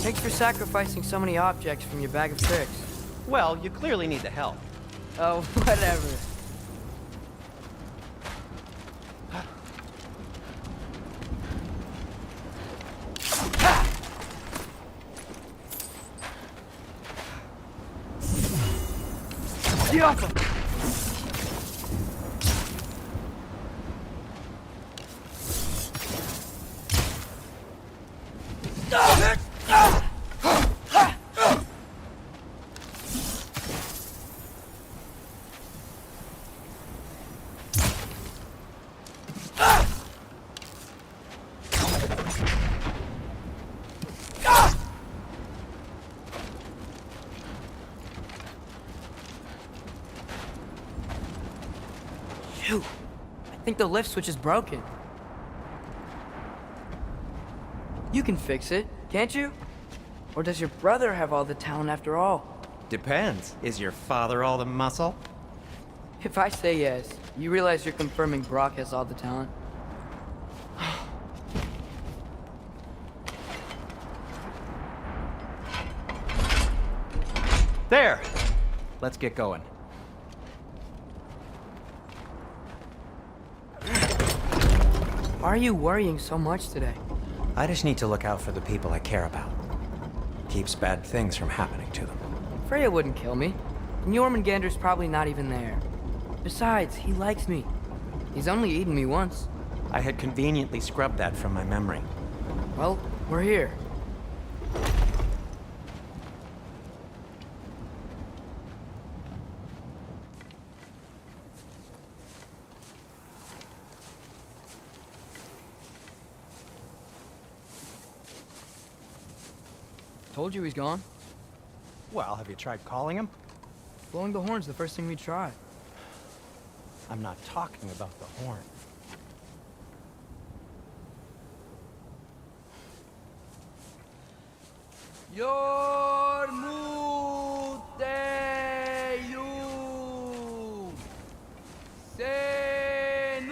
Thanks for sacrificing so many objects from your bag of tricks. Well, you clearly need the help. Oh, whatever. Shoot! I think the lift switch is broken. You can fix it, can't you? Or does your brother have all the talent after all? Depends. Is your father all the muscle? If I say yes, you realize you're confirming Brock has all the talent? There! Let's get going. Why are you worrying so much today? I just need to look out for the people I care about. Keeps bad things from happening to them. Freya wouldn't kill me. And Jormungandr's probably not even there. Besides, he likes me. He's only eaten me once. I had conveniently scrubbed that from my memory. Well, we're here. Told you he's gone. Well, have you tried calling him? Blowing the horn's the first thing we try. I'm not talking about the horn. Yormuteyu Senu.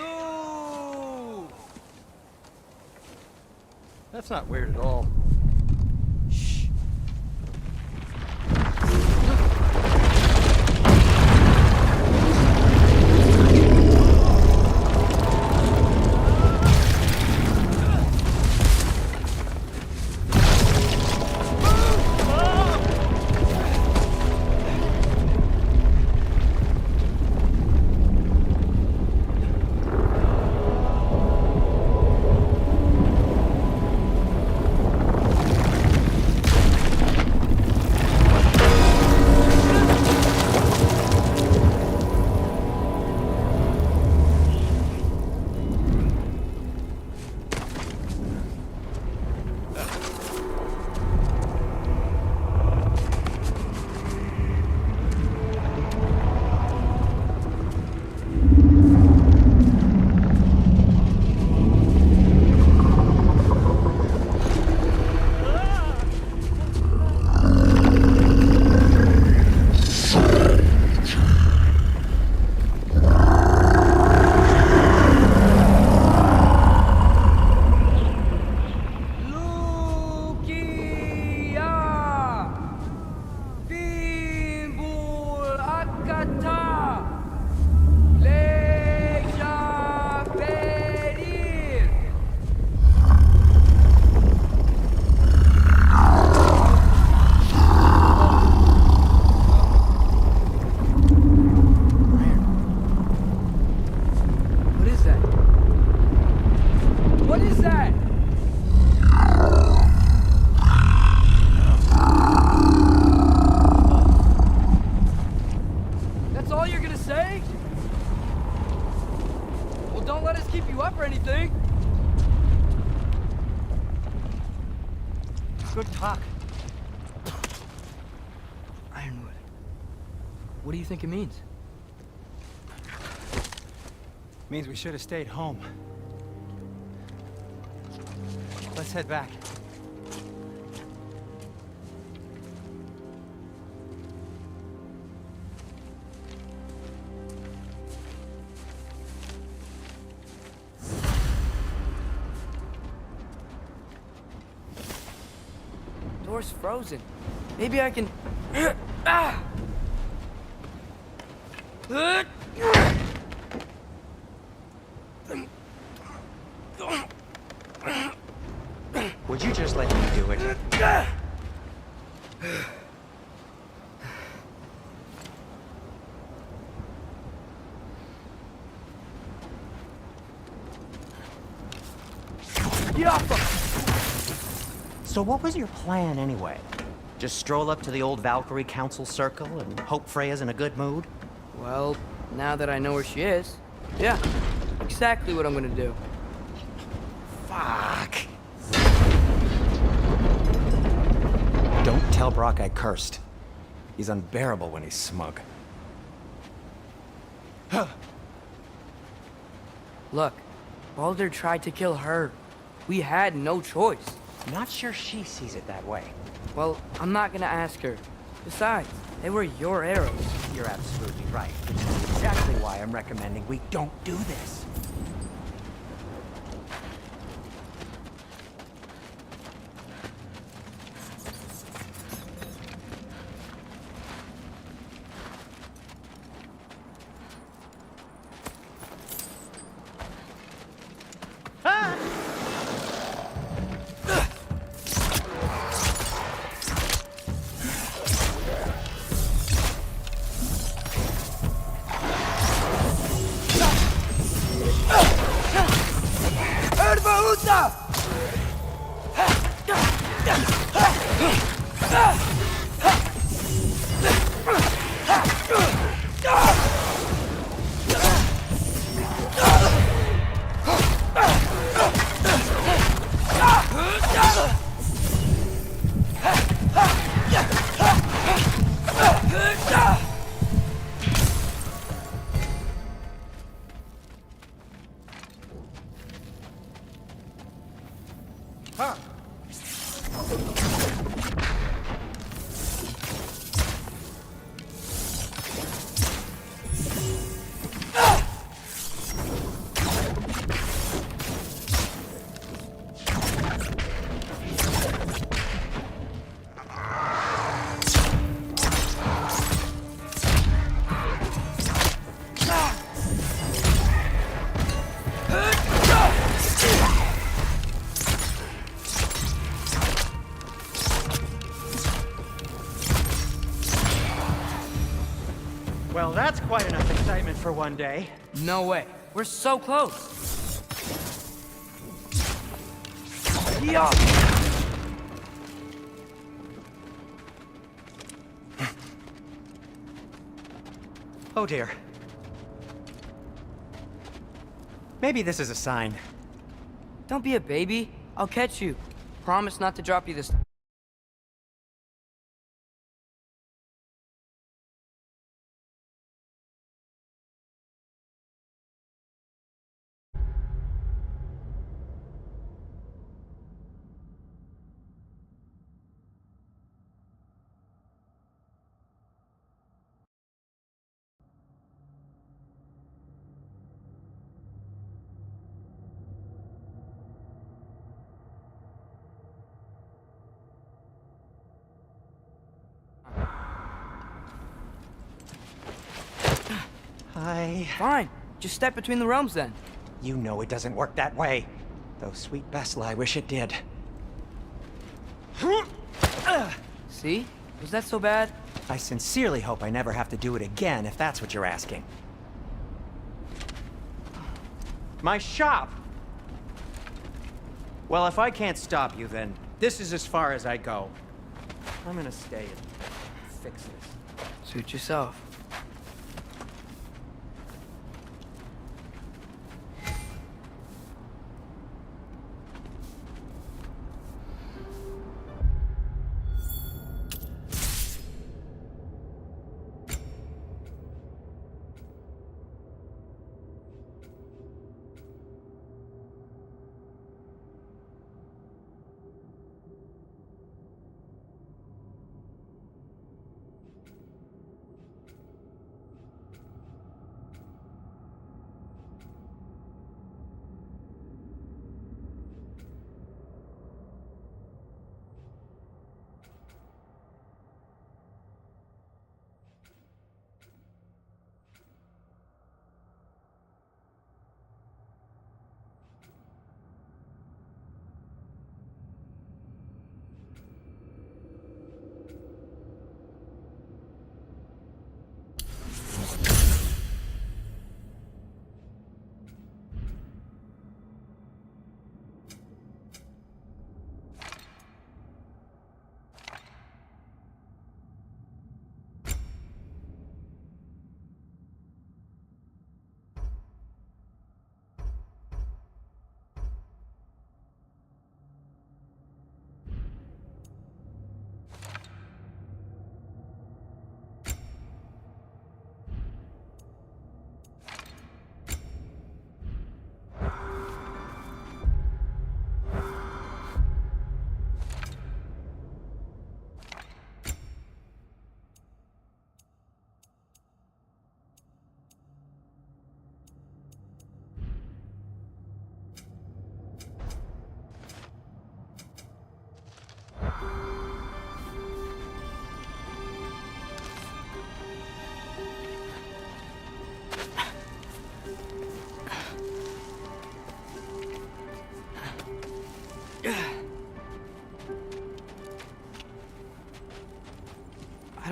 That's not weird at all. don't let us keep you up or anything. Good talk. Ironwood. What do you think it means? Means we should have stayed home. Let's head back. Door's frozen. Maybe I can... Ah! Would you just let me do it? So what was your plan anyway? Just stroll up to the old Valkyrie Council circle and hope Freya's in a good mood? Well, now that I know where she is, yeah, exactly what I'm gonna do. Fuck. Don't tell Brock I cursed. He's unbearable when he's smug. Look, Baldur tried to kill her. We had no choice. Not sure she sees it that way. Well, I'm not gonna ask her. Besides, they were your arrows. You're absolutely right. Which is exactly why I'm recommending we don't do this. Well, that's quite enough excitement for one day. No way. We're so close. Yeah. Oh dear. Maybe this is a sign. Don't be a baby. I'll catch you. Promise not to drop you this time. Fine. Just step between the realms then. You know it doesn't work that way. Though sweet Bessel, I wish it did. See? Was that so bad? I sincerely hope I never have to do it again, if that's what you're asking. My shop! Well, if I can't stop you, then this is as far as I go. I'm gonna stay and fix this. Suit yourself.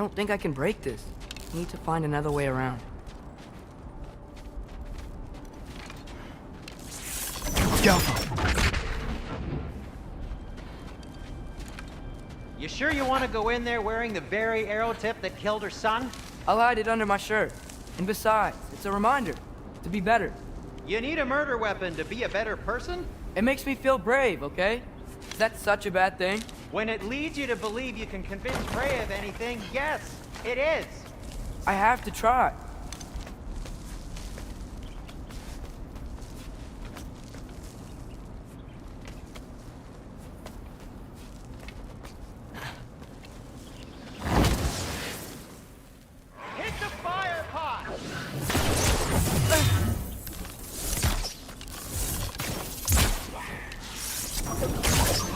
don't think I can break this. I need to find another way around. Go! You sure you want to go in there wearing the very arrow tip that killed her son? I'll hide it under my shirt. And besides, it's a reminder to be better. You need a murder weapon to be a better person? It makes me feel brave, okay? Is that such a bad thing? When it leads you to believe you can convince Prey of anything, yes, it is. I have to try. Hit the fire pot!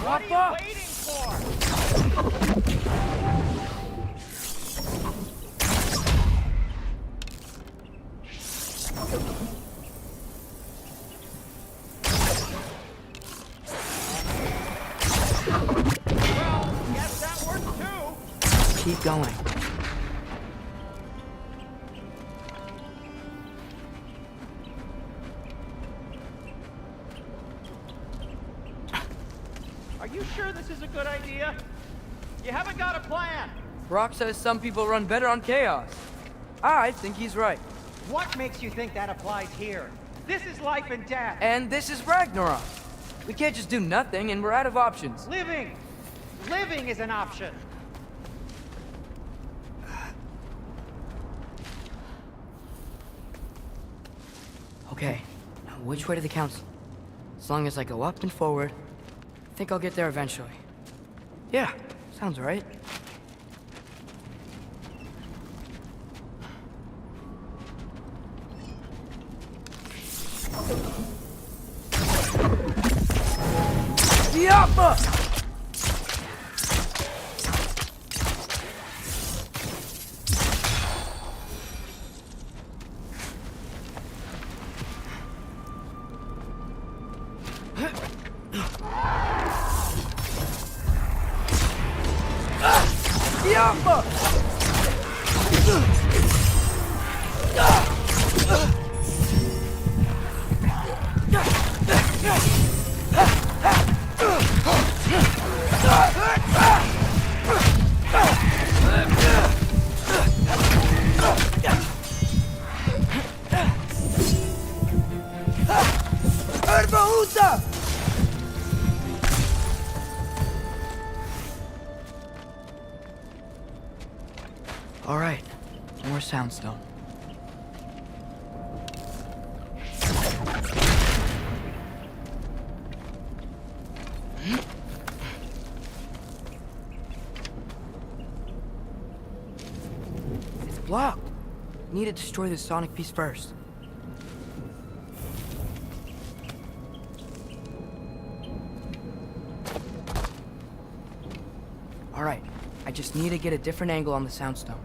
What are you waiting for? Well, guess that worked too. Keep going. Are you sure this is a good idea? You haven't got a plan. Brock says some people run better on chaos. I think he's right. What makes you think that applies here? This is life and death. And this is Ragnarok. We can't just do nothing, and we're out of options. Living! Living is an option. Okay, now which way to the council? As long as I go up and forward, I think I'll get there eventually. Yeah, sounds right. Yappa! Yappa! Erbahuta! All right, more soundstone. It's blocked. Need to destroy the sonic piece first. All right, I just need to get a different angle on the soundstone.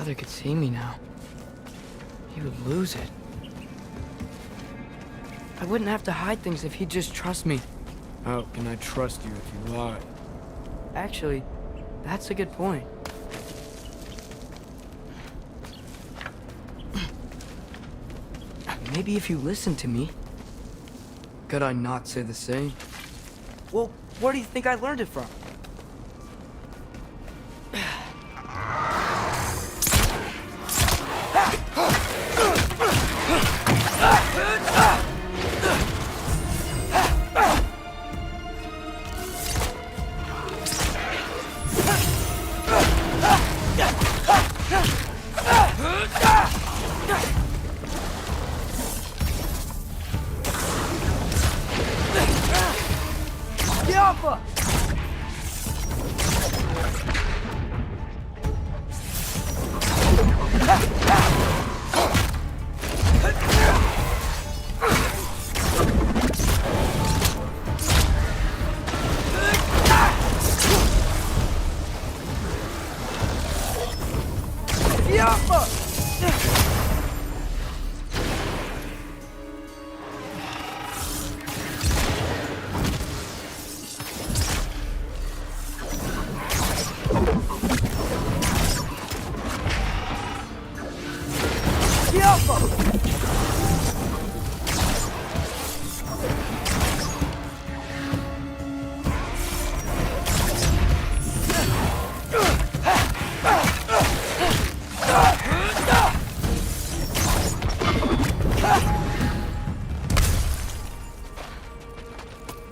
father could see me now, he would lose it. I wouldn't have to hide things if he'd just trust me. How can I trust you if you lie? Actually, that's a good point. Maybe if you listen to me. Could I not say the same? Well, where do you think I learned it from?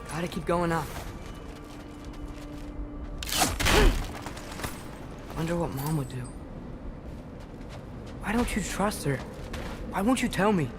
Gotta keep going up. Wonder what Mom would do. Why don't you trust her? Why won't you tell me?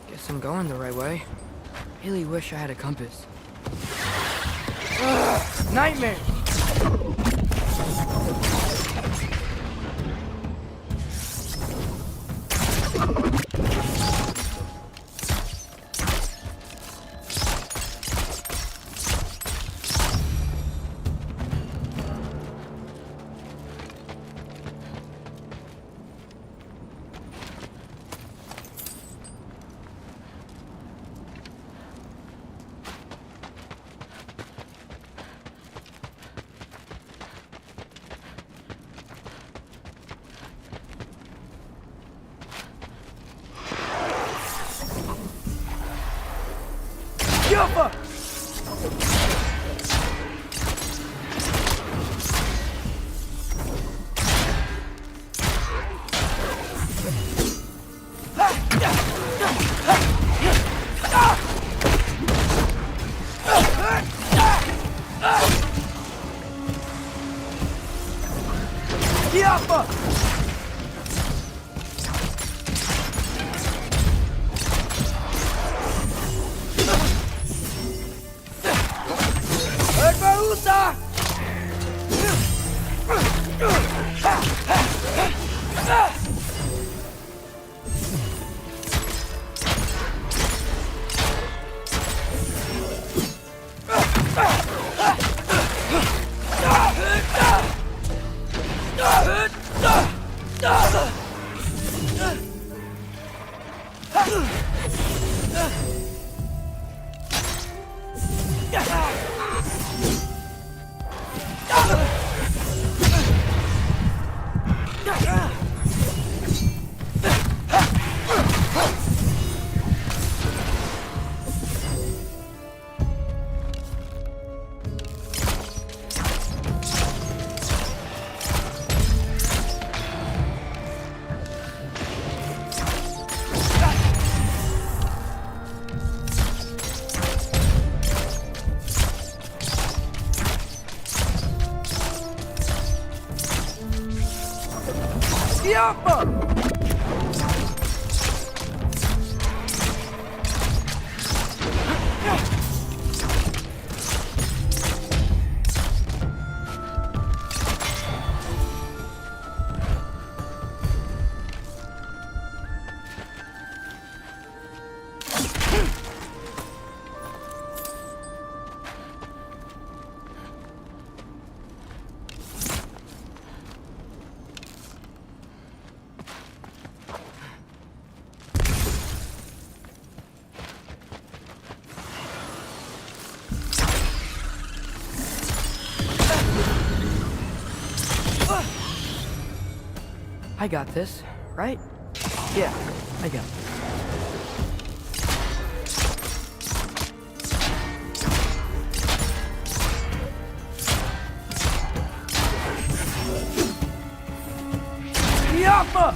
Guess I'm going the right way. Really wish I had a compass. Ugh, nightmare! I got this, right? Yeah, I got this. Yappa!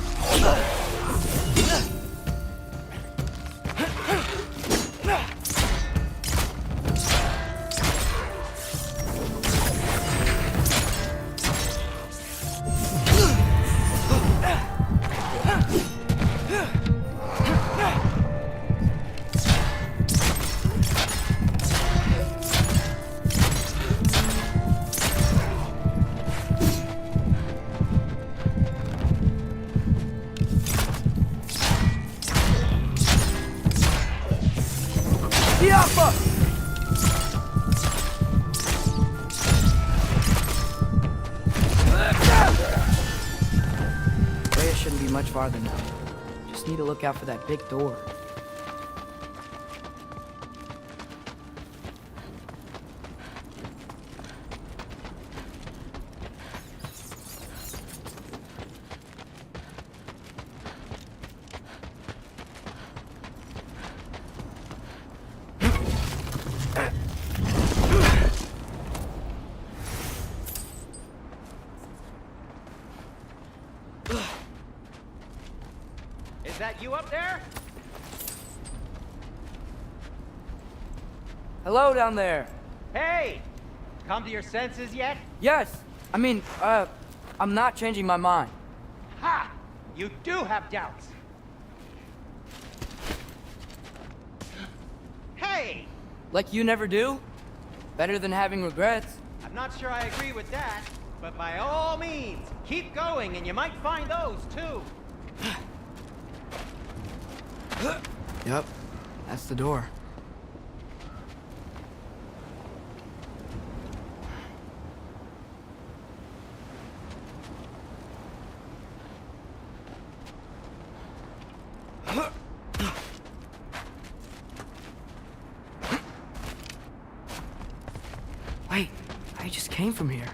Yappa! Rhea shouldn't be much farther now. Just need to look out for that big door. Is that you up there? Hello down there. Hey! Come to your senses yet? Yes. I mean, I'm not changing my mind. Ha! You do have doubts. Hey! Like you never do? Better than having regrets. I'm not sure I agree with that, but by all means, keep going and you might find those too. Yep, that's the door. Wait, I just came from here.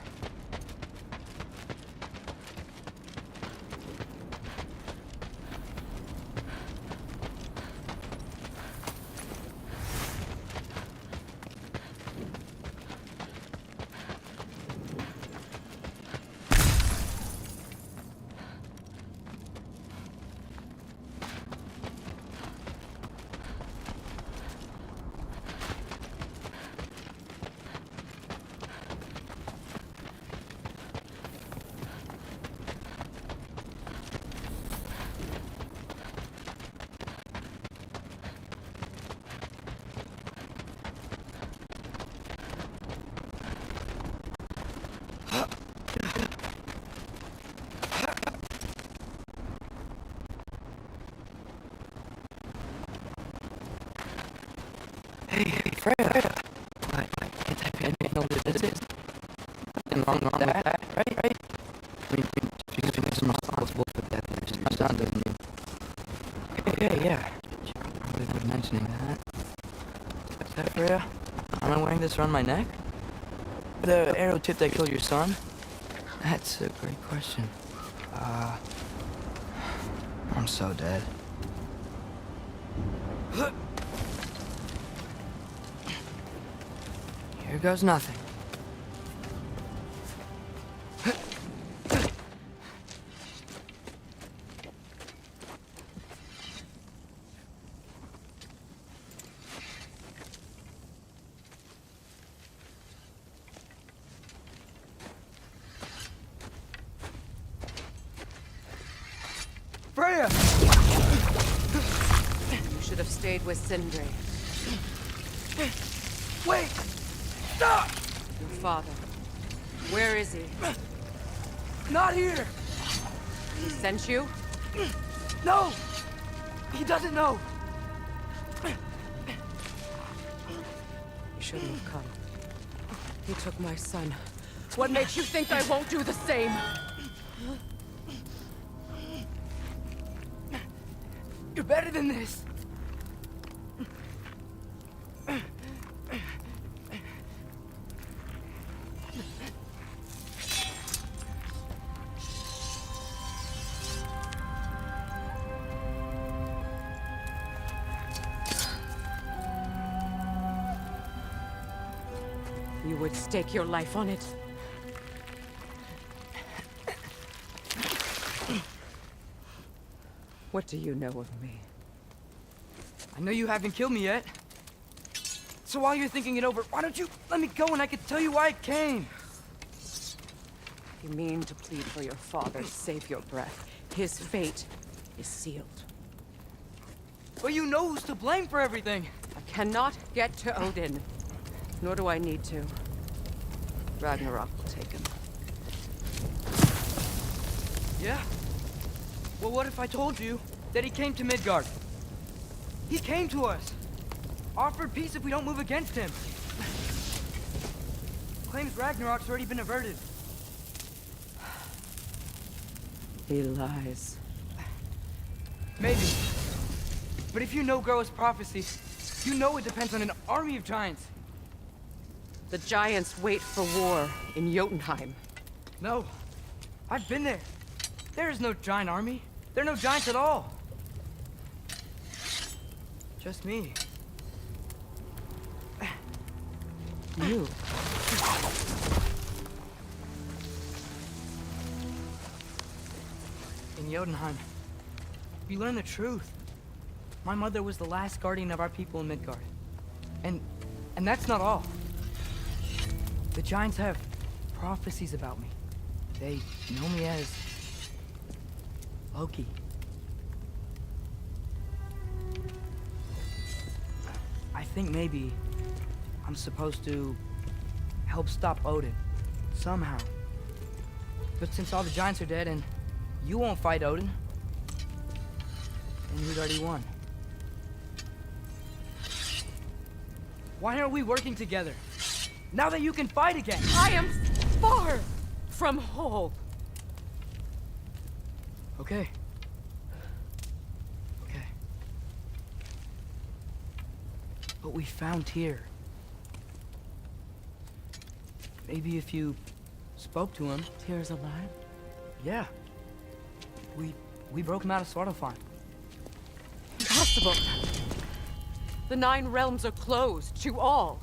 Hey, Freya. What? Can't I know what this is? Nothing wrong with that, right? I mean, she's responsible for that. Just my son doesn't mean. Yeah. Probably not mentioning that. Is that Freya? Am I wearing this around my neck? The arrow tip that killed your son? That's a great question. I'm so dead. Here goes nothing. Freya! You should have stayed with Sindri. Wait! Stop! Your father. Where is he? Not here! He sent you? No! He doesn't know! You shouldn't have come. He took my son. What makes you think I won't do the same? You're better than this! You would stake your life on it. What do you know of me? I know you haven't killed me yet. So while you're thinking it over, why don't you let me go and I can tell you why I came? You mean to plead for your father, save your breath. His fate is sealed. But you know who's to blame for everything. I cannot get to Odin. Nor do I need to. Ragnarok will take him. Yeah? Well, what if I told you that he came to Midgard? He came to us. Offered peace if we don't move against him. Claims Ragnarok's already been averted. He lies. Maybe. But if you know Groa's prophecy, you know it depends on an army of giants. The giants wait for war in Jotunheim. No. I've been there. There is no giant army. There are no giants at all. Just me. You. In Jotunheim, we learn the truth. My mother was the last guardian of our people in Midgard. And that's not all. The giants have prophecies about me. They know me as Loki. I think maybe I'm supposed to help stop Odin, somehow. But since all the giants are dead and you won't fight Odin, then you'd already won. Why aren't we working together? Now that you can fight again! I am far from whole. Okay. Okay. But we found Tyr. Maybe if you spoke to him... Tyr's alive? Yeah. We broke him out of Svartalfheim. Impossible. The 9 realms are closed to all.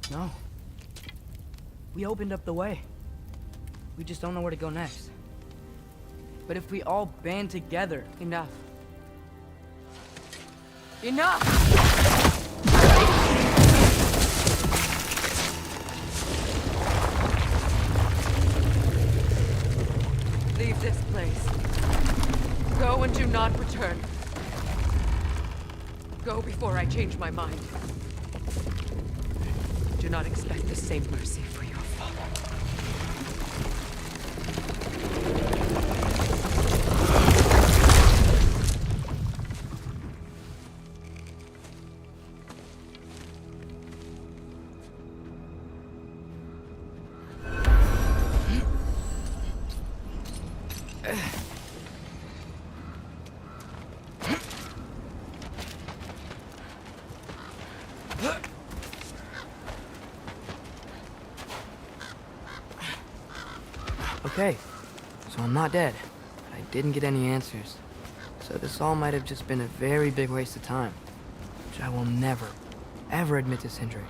No. We opened up the way. We just don't know where to go next. But if we all band together... Enough. Enough! Leave this place. Go and do not return. Go before I change my mind. Do not expect the same mercy for your father. Okay, so I'm not dead, but I didn't get any answers. So this all might have just been a very big waste of time, which I will never, ever admit to Sindri.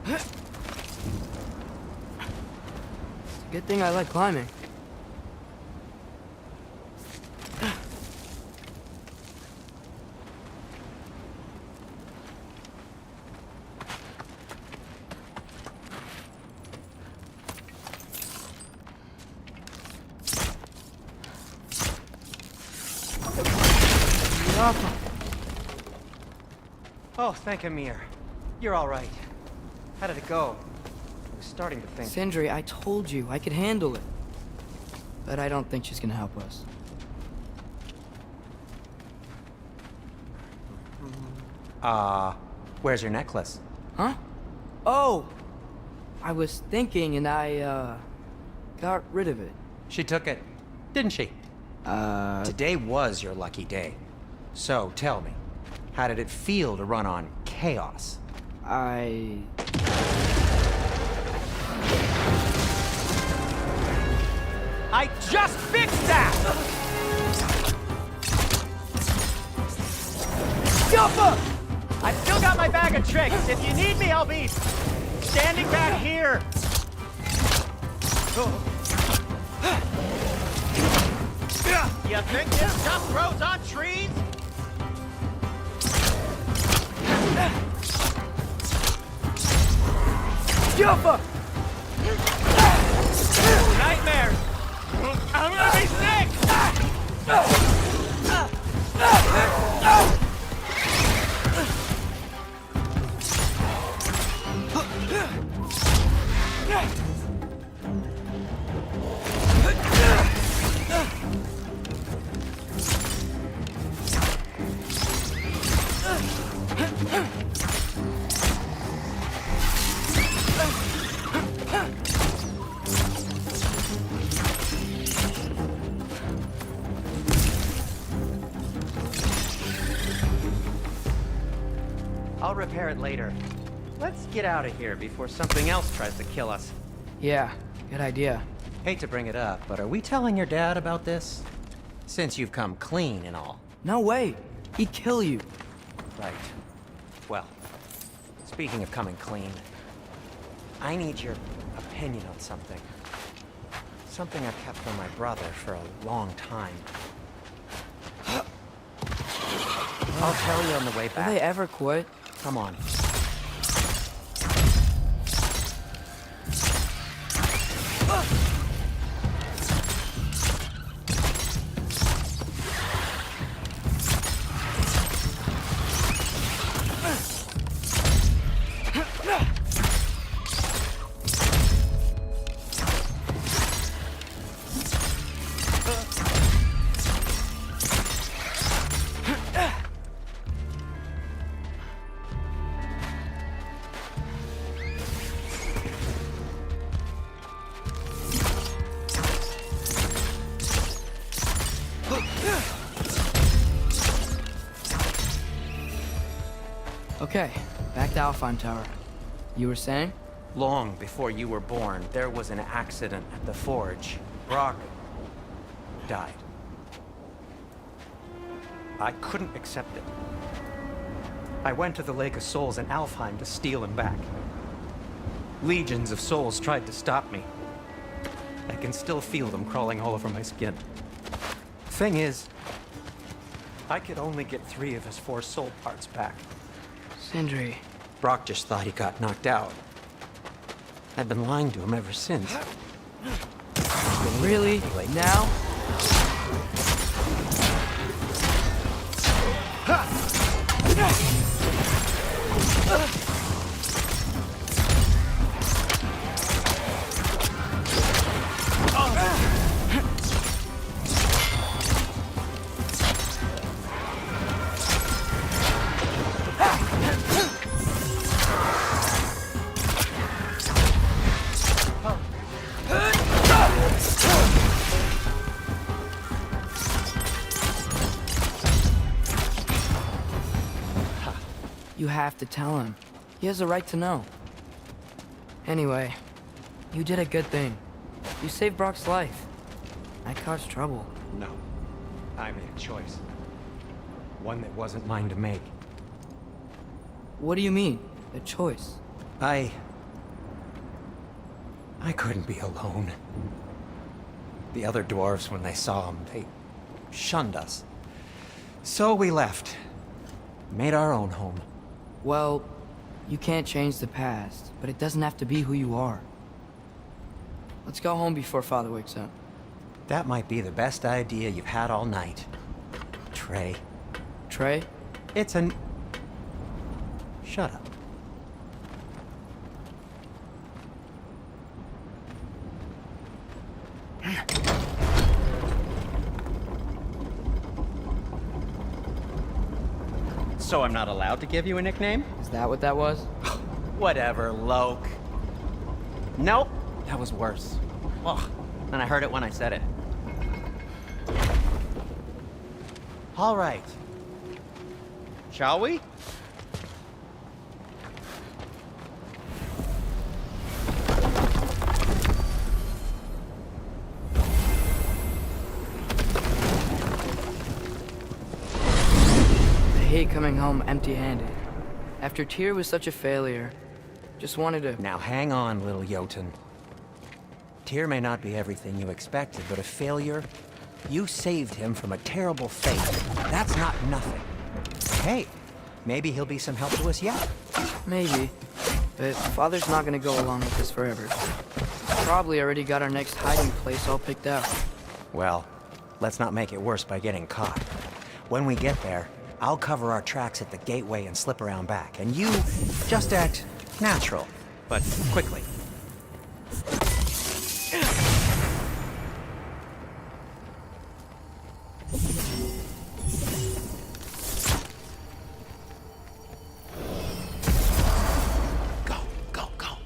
It's a good thing I like climbing. Alpha! Oh, thank Amir. You're all right. How did it go? I was starting to think... Sindri, I told you I could handle it. But I don't think she's gonna help us. Where's your necklace? Huh? Oh! I was thinking and I, got rid of it. She took it, didn't she? Today was your lucky day. So, tell me, how did it feel to run on chaos? I just fixed that! Jumper! I've still got my bag of tricks. If you need me, I'll be standing back here. You think this stuff grows on trees? Jumper! Nightmares! I'm gonna be sick! I'll repair it later. Let's get out of here before something else tries to kill us. Yeah, good idea. Hate to bring it up, but are we telling your dad about this? Since you've come clean and all. No way! He'd kill you. Right. Well, speaking of coming clean, I need your opinion on something. Something I've kept from my brother for a long time. I'll tell you on the way Will back. they ever quit? Come on. Okay, back to Alfheim Tower. You were saying? Long before you were born, there was an accident at the forge. Brock died. I couldn't accept it. I went to the Lake of Souls in Alfheim to steal him back. Legions of souls tried to stop me. I can still feel them crawling all over my skin. Thing is, I could only get 3 of his 4 soul parts back. Sindri. Brock just thought he got knocked out. I've been lying to him ever since. Really? Now? You have to tell him. He has a right to know. Anyway, you did a good thing. You saved Brock's life. I caused trouble. No. I made a choice. One that wasn't mine to make. What do you mean? A choice? I couldn't be alone. The other dwarves, when they saw him, they shunned us. So we left. Made our own home. Well, you can't change the past, but it doesn't have to be who you are. Let's go home before Father wakes up. That might be the best idea you've had all night. Trey. Trey? It's an... Shut up. So I'm not allowed to give you a nickname? Is that what that was? Whatever, Loke. Nope, that was worse. Ugh, and I heard it when I said it. All right. Shall we? I hate coming home empty-handed. After Tyr was such a failure, just wanted to... Now hang on, little Jotun. Tyr may not be everything you expected, but a failure? You saved him from a terrible fate. That's not nothing. Hey, maybe he'll be some help to us yet. Maybe. But Father's not gonna go along with this forever. Probably already got our next hiding place all picked out. Well, let's not make it worse by getting caught. When we get there, I'll cover our tracks at the gateway and slip around back, and you just act natural, but quickly. Go, go, go.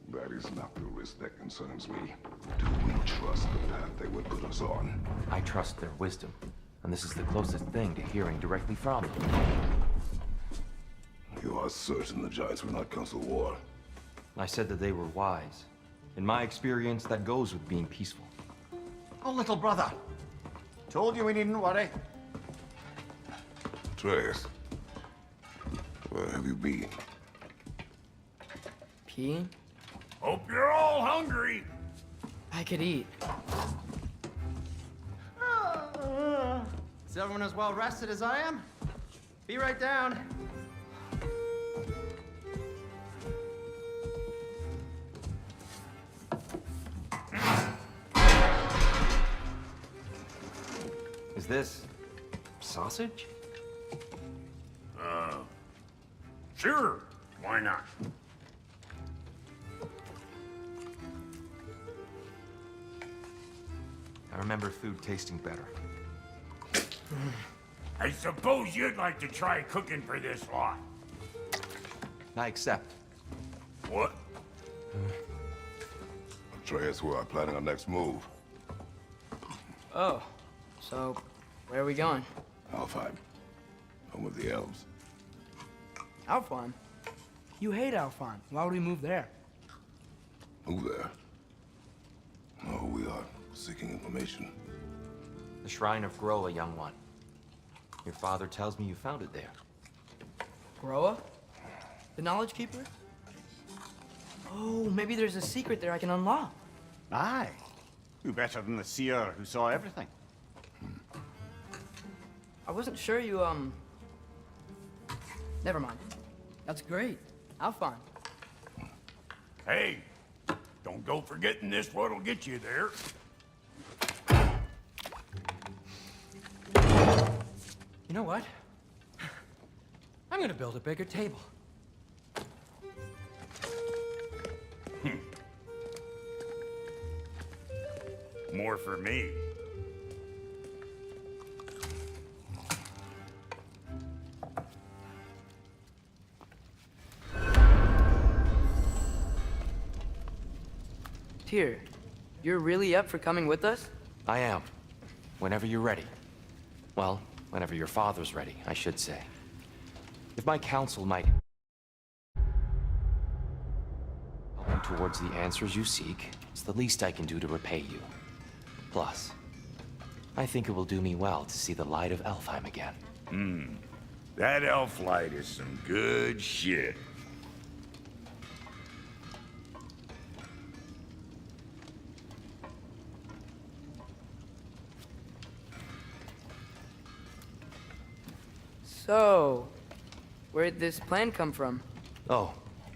That is not the risk that concerns me. Do we trust the path they would put us on? I trust their wisdom, and this is the closest thing to hearing directly from them. You are certain the Giants were not Council War? I said that they were wise. In my experience, that goes with being peaceful. Oh, little brother. Told you we needn't worry. Atreus, where have you been? Peeing? Hope you're all hungry. I could eat. Is everyone as well rested as I am? Be right down. Is this sausage? Sure, why not? I remember food tasting better. I suppose you'd like to try cooking for this lot. I accept. What? Atreus, we are planning our next move. Oh. So, where are we going? Alfheim, home of the elves. Alfheim? You hate Alfheim. Why would we move there? Move there? No, we are seeking information. The Shrine of Groa, young one. Your father tells me you found it there. Groa? The Knowledge Keeper? Oh, maybe there's a secret there I can unlock. Aye. Who better than the seer who saw everything? I wasn't sure you, Never mind. That's great. Alfheim. Hey, don't go forgetting this what'll get you there. You know what? I'm gonna build a bigger table. More for me. Tyr, you're really up for coming with us? I am. Whenever you're ready. Well, whenever your father's ready, I should say. If my counsel might help you towards the answers you seek, it's the least I can do to repay you. Plus, I think it will do me well to see the light of Alfheim again. That elf light is some good shit. So, Where'd this plan come from? Oh,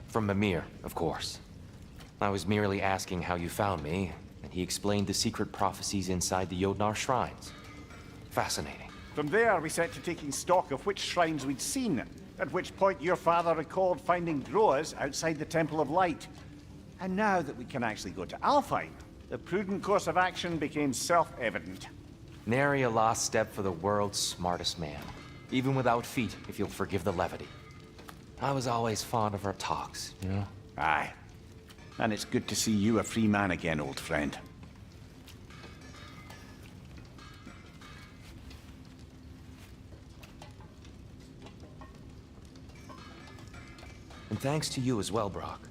from Mimir, of course. I was merely asking how you found me, and he explained the secret prophecies inside the Jotnar shrines. Fascinating. From there, we set to taking stock of which shrines we'd seen, at which point your father recalled finding growers outside the Temple of Light. And now that we can actually go to Alfheim, the prudent course of action became self-evident. Nary a lost step for the world's smartest man. Even without feet, if you'll forgive the levity. I was always fond of our talks, you know? Aye. And it's good to see you a free man again, old friend. And thanks to you as well, Brock.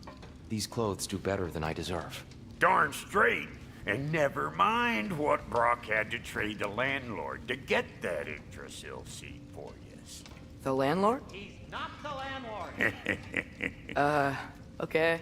These clothes do better than I deserve. Darn straight. And never mind what Brock had to trade the landlord to get that Yggdrasil seed for you. The landlord? He's not the landlord. Okay.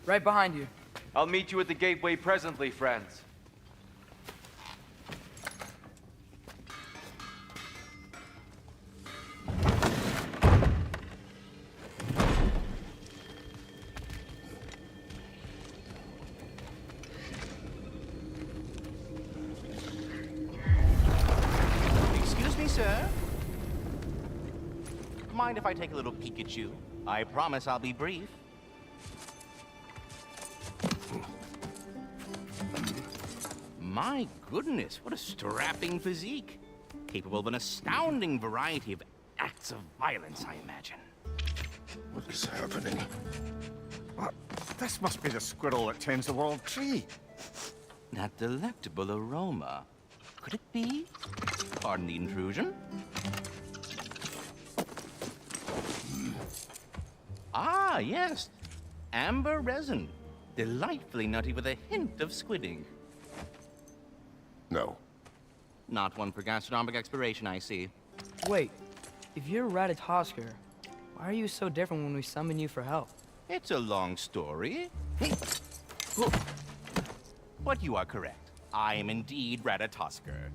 Right behind you. I'll meet you at the gateway presently, friends. Excuse me, sir. Mind if I take a little peek at you? I promise I'll be brief. My goodness, what a strapping physique. Capable of an astounding variety of acts of violence, I imagine. What is happening? What? This must be the squirrel that tends the world tree. That delectable aroma. Could it be? Pardon the intrusion. Ah, yes. Amber resin. Delightfully nutty with a hint of squid ink. No. Not one for gastronomic exploration, I see. Wait, if you're Ratatosker, why are you so different when we summon you for help? It's a long story. But you are correct. I am indeed Ratatosker.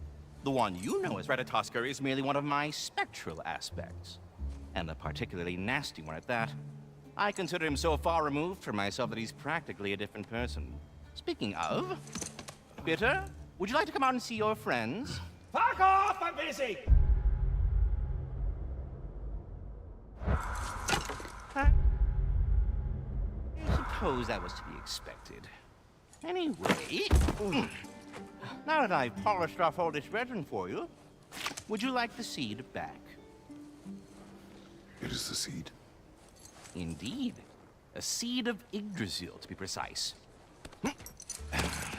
The one you know as Ratatosker is merely one of my spectral aspects. And a particularly nasty one at that. I consider him so far removed from myself that he's practically a different person. Speaking of... Bitter, would you like to come out and see your friends? Fuck off! I'm busy! I suppose that was to be expected. Anyway, now that I've polished off all this resin for you, would you like the seed back? It is the seed. Indeed. A seed of Yggdrasil, to be precise.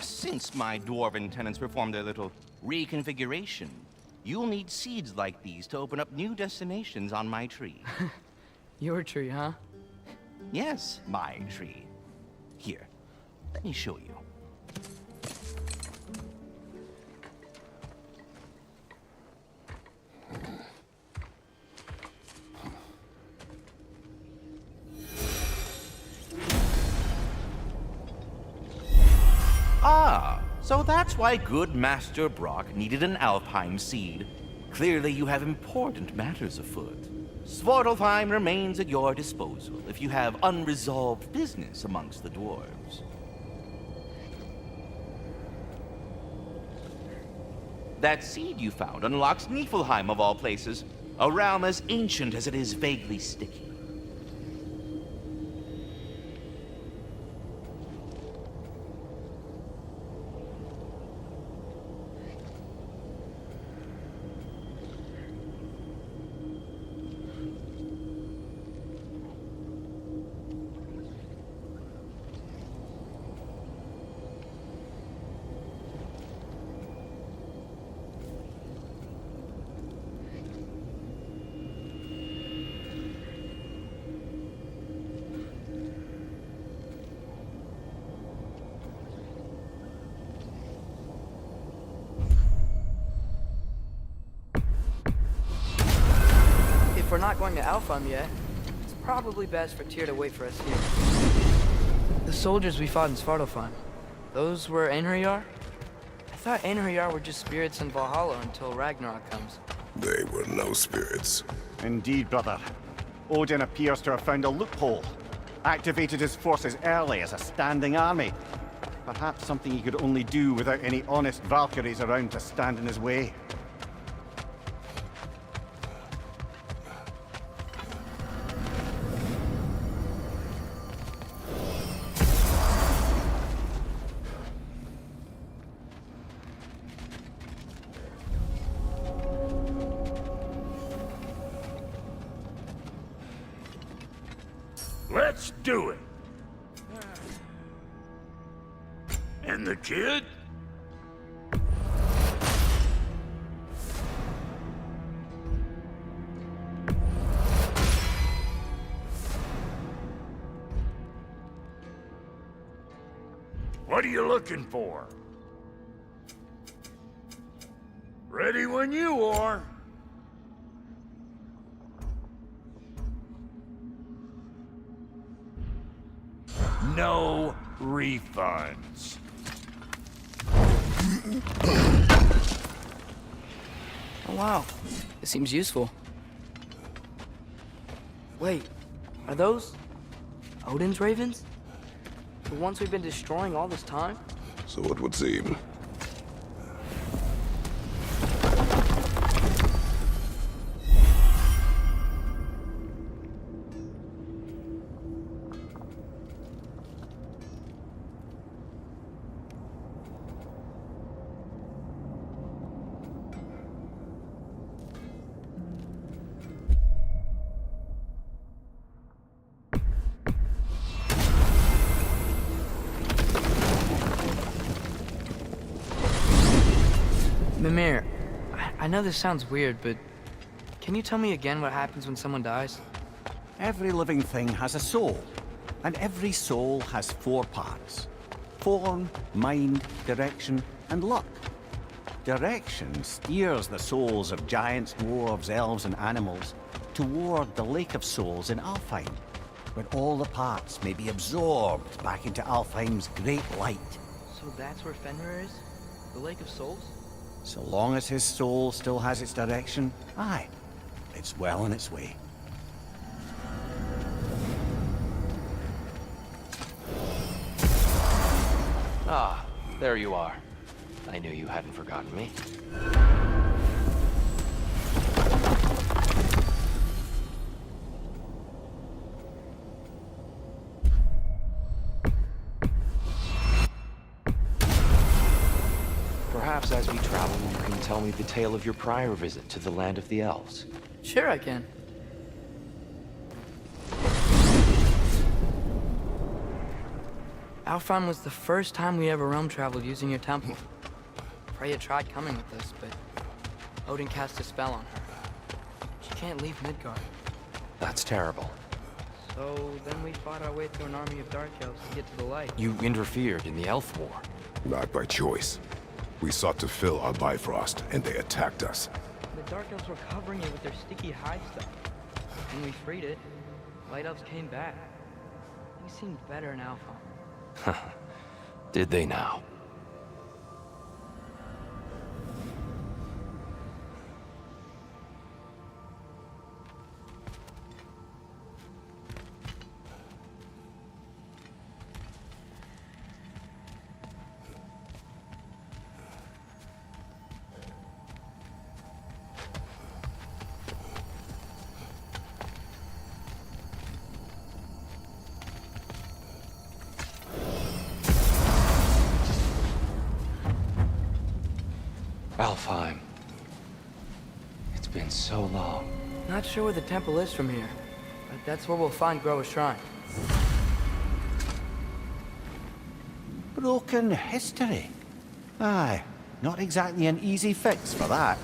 Since my dwarven tenants performed their little reconfiguration, you'll need seeds like these to open up new destinations on my tree. Your tree, huh? Yes, my tree. Here, let me show you. Ah, so that's why good Master Brock needed an Alfheim seed. Clearly you have important matters afoot. Svartalfheim remains at your disposal if you have unresolved business amongst the dwarves. That seed you found unlocks Niflheim of all places, a realm as ancient as it is vaguely sticky. if we're not going to Alfheim yet, it's probably best for Tyr to wait for us here. The soldiers we fought in Svartalfheim, those were Einherjar? I thought Einherjar were just spirits in Valhalla until Ragnarok comes. They were no spirits. Indeed, brother. Odin appears to have found a loophole. Activated his forces early as a standing army. Perhaps something he could only do without any honest Valkyries around to stand in his way. Let's do it. And the kid? What are you looking for? Ready when you are. No refunds. Oh wow, this seems useful. Wait, are those Odin's ravens? The ones we've been destroying all this time? So it would seem. Mimir, I know this sounds weird, but can you tell me again what happens when someone dies? Every living thing has a soul, and every soul has 4 parts. Form, mind, direction, and luck. Direction steers the souls of giants, dwarves, elves, and animals toward the Lake of Souls in Alfheim, where all the parts may be absorbed back into Alfheim's great light. So that's where Fenrir is? The Lake of Souls? So long as his soul still has its direction, aye, it's well on its way. Ah, there you are. I knew you hadn't forgotten me. Perhaps as we travel, you can tell me the tale of your prior visit to the land of the elves. Sure I can. Alfheim was the first time we ever realm traveled using your temple. Freya tried coming with us, but Odin cast a spell on her. She can't leave Midgard. That's terrible. So then we fought our way through an army of dark elves to get to the light. You interfered in the Elf War. Not by choice. We sought to fill our Bifrost, and they attacked us. The dark elves were covering it with their sticky hide stuff. When we freed it, light elves came back. Things seemed better in Alfheim. Did they now? Alfheim. It's been so long. Not sure where the temple is from here, but that's where we'll find Groa's shrine. Broken history. Aye, not exactly an easy fix for that.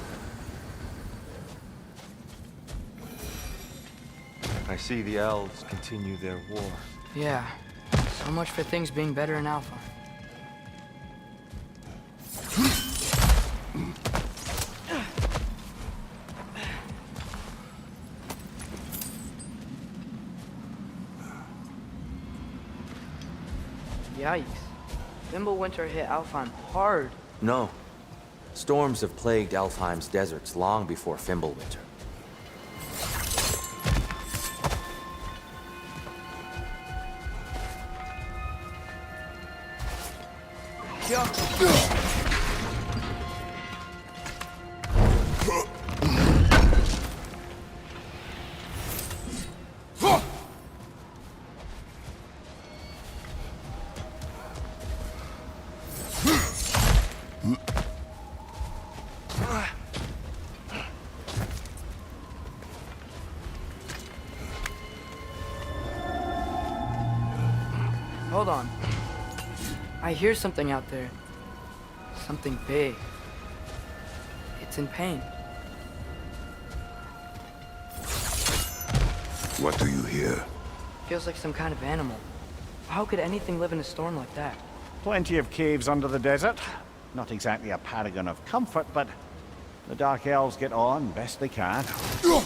I see the elves continue their war. Yeah, so much for things being better in Alpha. Yikes. Fimbulwinter hit Alfheim hard. No. Storms have plagued Alfheim's deserts long before Fimbulwinter. Hold on. I hear something out there. Something big. It's in pain. What do you hear? Feels like some kind of animal. How could anything live in a storm like that? Plenty of caves under the desert. Not exactly a paragon of comfort, but the Dark Elves get on best they can. Go.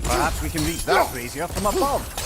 Perhaps we can reach that brazier from above.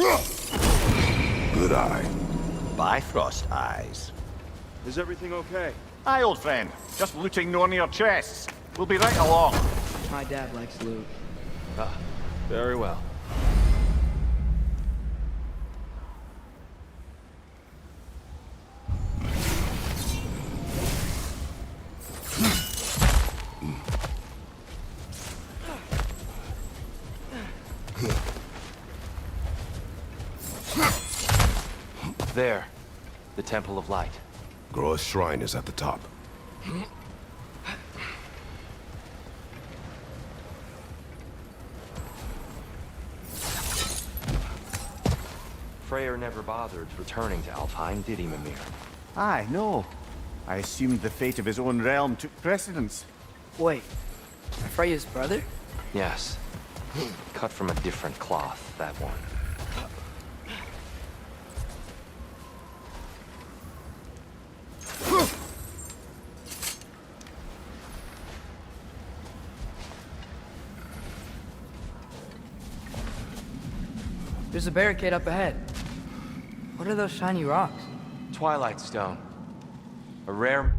Good eye. Bifrost eyes. Is everything okay? Aye, old friend. Just looting Nornir chests. We'll be right along. My dad likes loot. Ah, very well. There. The Temple of Light. Groa's shrine is at the top. Freyr never bothered returning to Alfheim, did he, Mimir? Aye, no. I assumed the fate of his own realm took precedence. Wait, Freya's brother? Yes. Cut from a different cloth, that one. There's a barricade up ahead. What are those shiny rocks? Twilight Stone. A rare...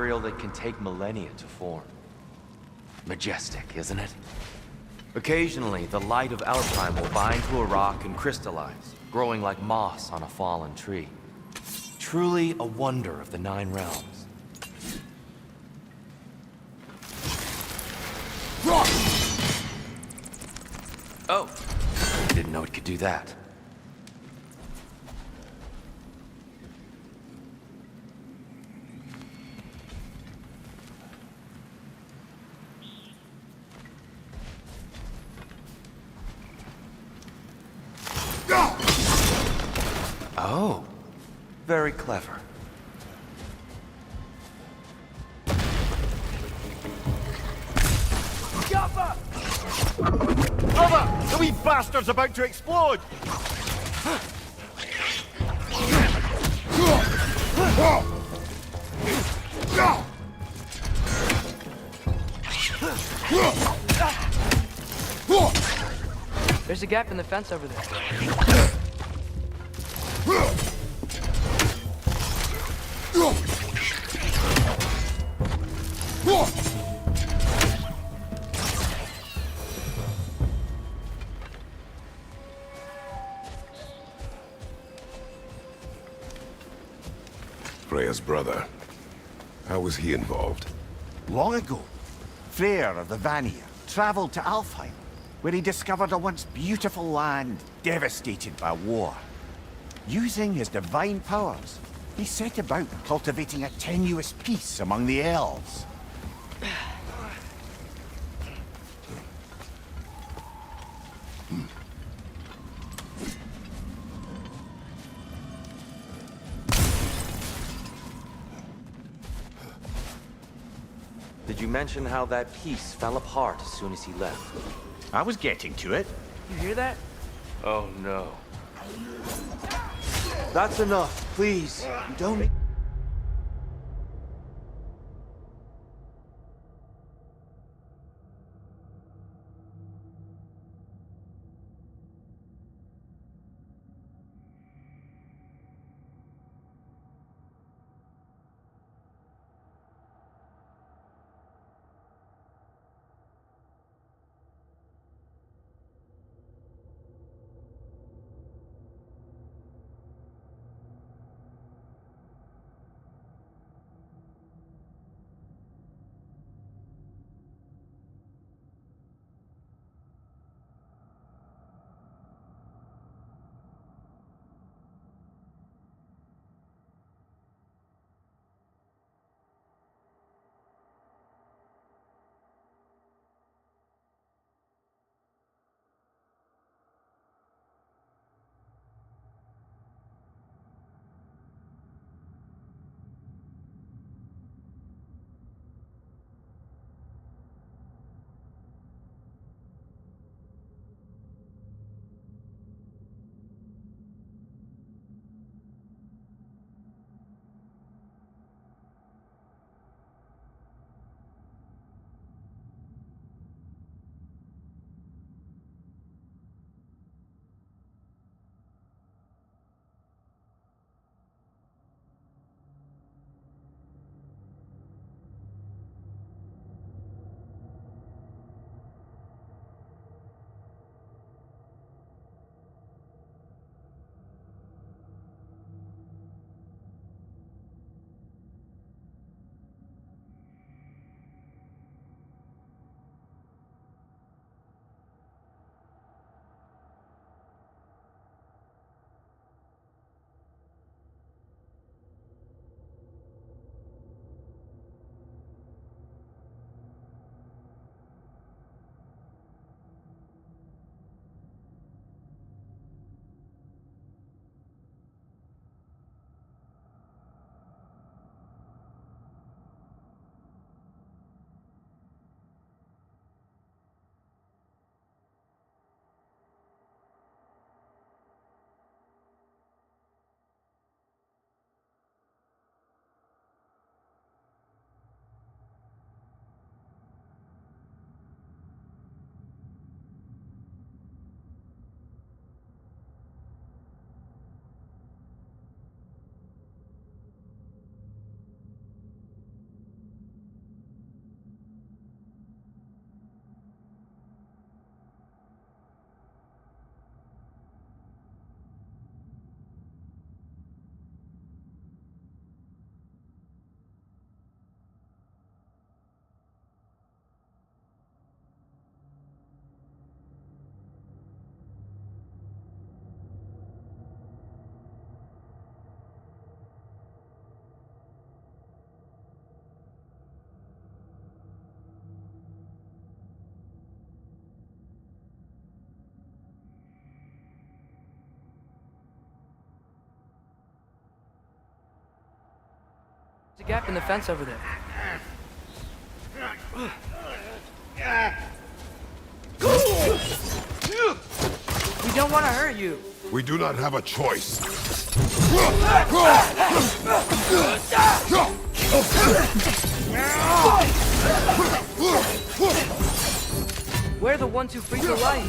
material that can take millennia to form. Majestic, isn't it? Occasionally, the light of Alfheim will bind to a rock and crystallize, growing like moss on a fallen tree. Truly a wonder of the Nine Realms. Oh, didn't know it could do that. Oh, very clever. Cover! The wee bastard's about to explode! There's a gap in the fence over there. Freya's brother. How was he involved? Long ago, Freyr of the Vanir traveled to Alfheim, where he discovered a once beautiful land devastated by war. Using his divine powers, he set about cultivating a tenuous peace among the elves. Did you mention how that piece fell apart as soon as he left? I was getting to it. You hear that? Oh no. That's enough, please. You don't... There's a gap in the fence over there. We don't want to hurt you. We do not have a choice. We're the ones who freed the light.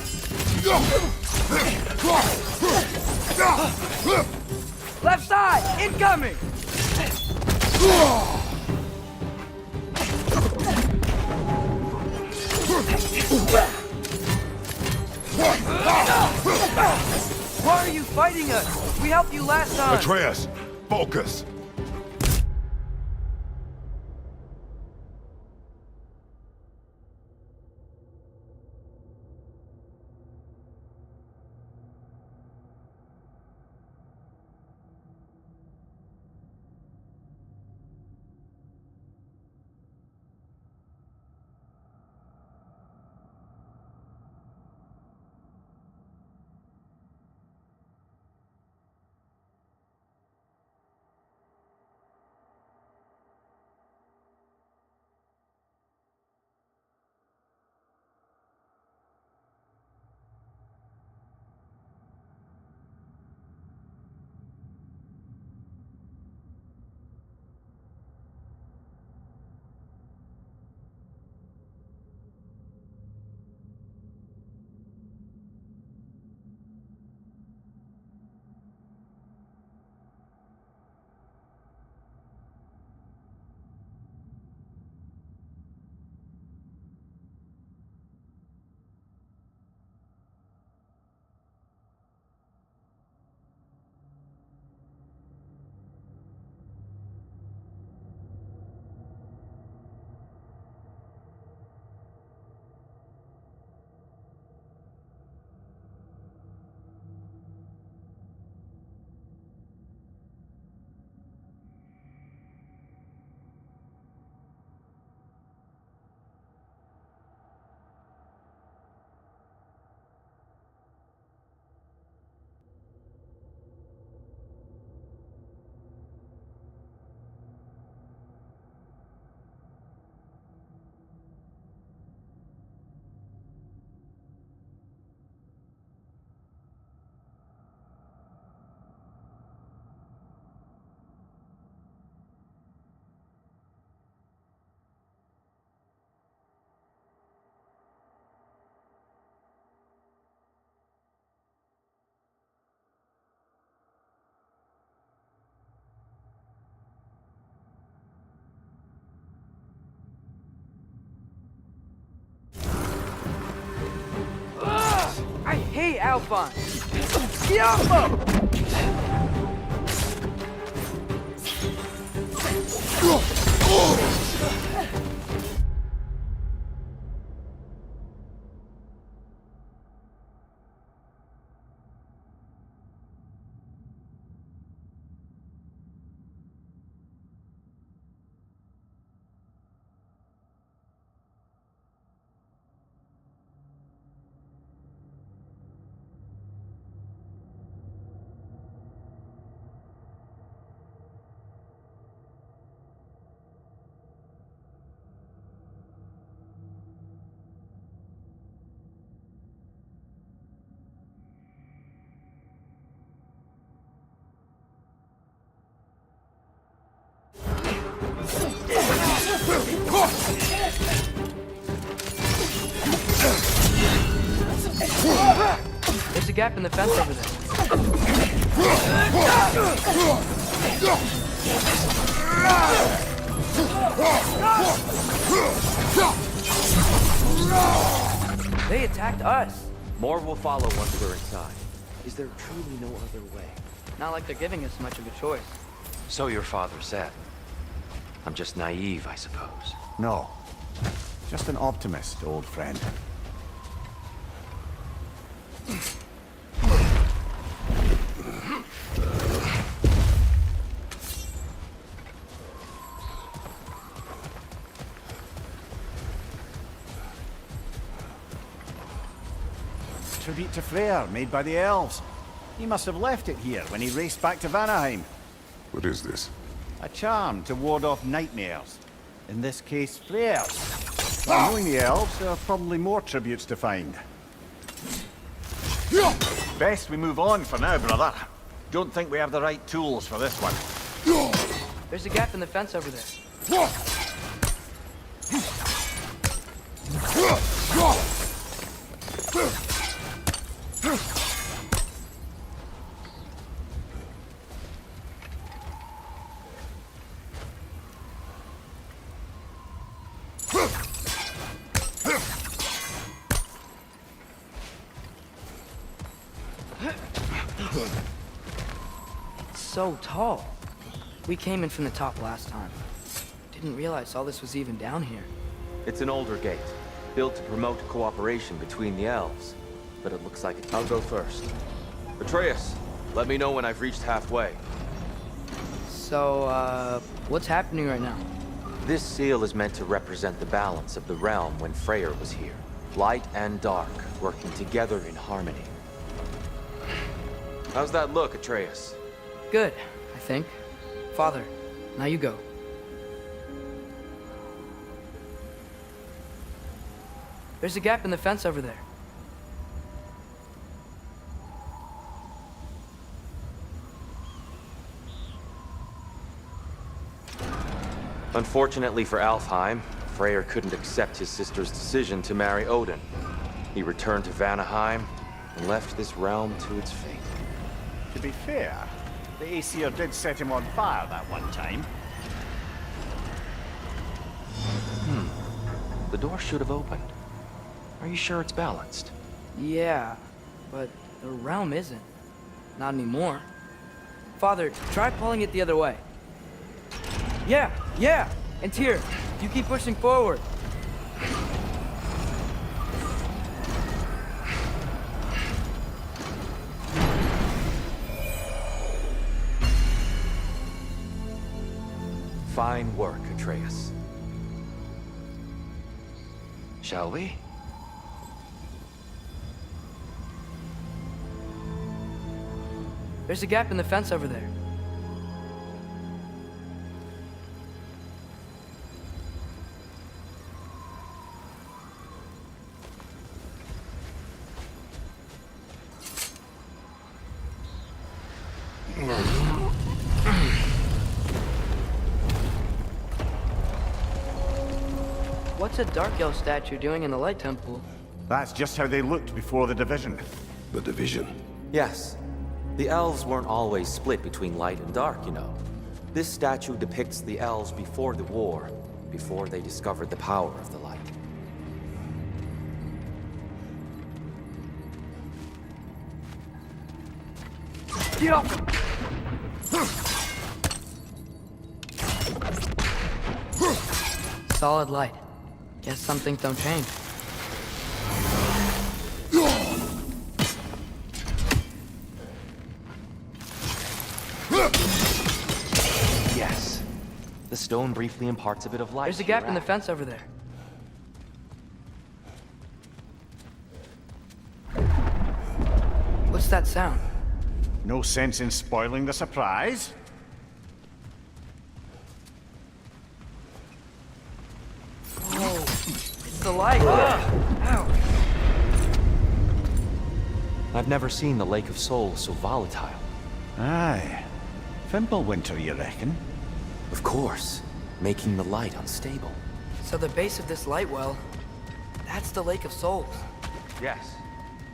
Left side, incoming! Why are you fighting us? We helped you last time. Atreus, focus. I hate Alphonse. Diablo! There's a gap in the fence over there. They attacked us. More will follow once we're inside. Is there truly no other way? Not like they're giving us much of a choice. So your father said. I'm just naive, I suppose. No. Just an optimist, old friend. Tribute to Freyr, made by the elves. He must have left it here when he raced back to Vanaheim. What is this? A charm to ward off nightmares. In this case, flares. Well, knowing the elves, there are probably more tributes to find. Best we move on for now, brother. Don't think we have the right tools for this one. There's a gap in the fence over there. So tall. We came in from the top last time. Didn't realize all this was even down here. It's an older gate, built to promote cooperation between the elves. But it looks like I'll go first. Atreus, let me know when I've reached halfway. So, what's happening right now? This seal is meant to represent the balance of the realm when Freyr was here. Light and dark, working together in harmony. How's that look, Atreus? Good, I think. Father, now you go. There's a gap in the fence over there. Unfortunately for Alfheim, Freyr couldn't accept his sister's decision to marry Odin. He returned to Vanaheim and left this realm to its fate. To be fair, the Aesir did set him on fire that one time. The door should have opened. Are you sure it's balanced? Yeah, but the realm isn't. Not anymore. Father, try pulling it the other way. Yeah! And Tyr, you keep pushing forward. Fine work, Atreus. Shall we? There's a gap in the fence over there. What's a Dark Elf statue doing in the Light Temple? That's just how they looked before the division. The division. Yes. The elves weren't always split between light and dark, you know. This statue depicts the elves before the war, before they discovered the power of the light. Get off! Solid light. Guess some things don't change. Yes. The stone briefly imparts a bit of light. There's a gap in the fence over there. What's that sound? No sense in spoiling the surprise. Whoa, it's the light. Ow. I've never seen the Lake of Souls so volatile. Aye. Fimbulwinter, you reckon? Of course, making the light unstable. So the base of this light well, that's the Lake of Souls. Yes.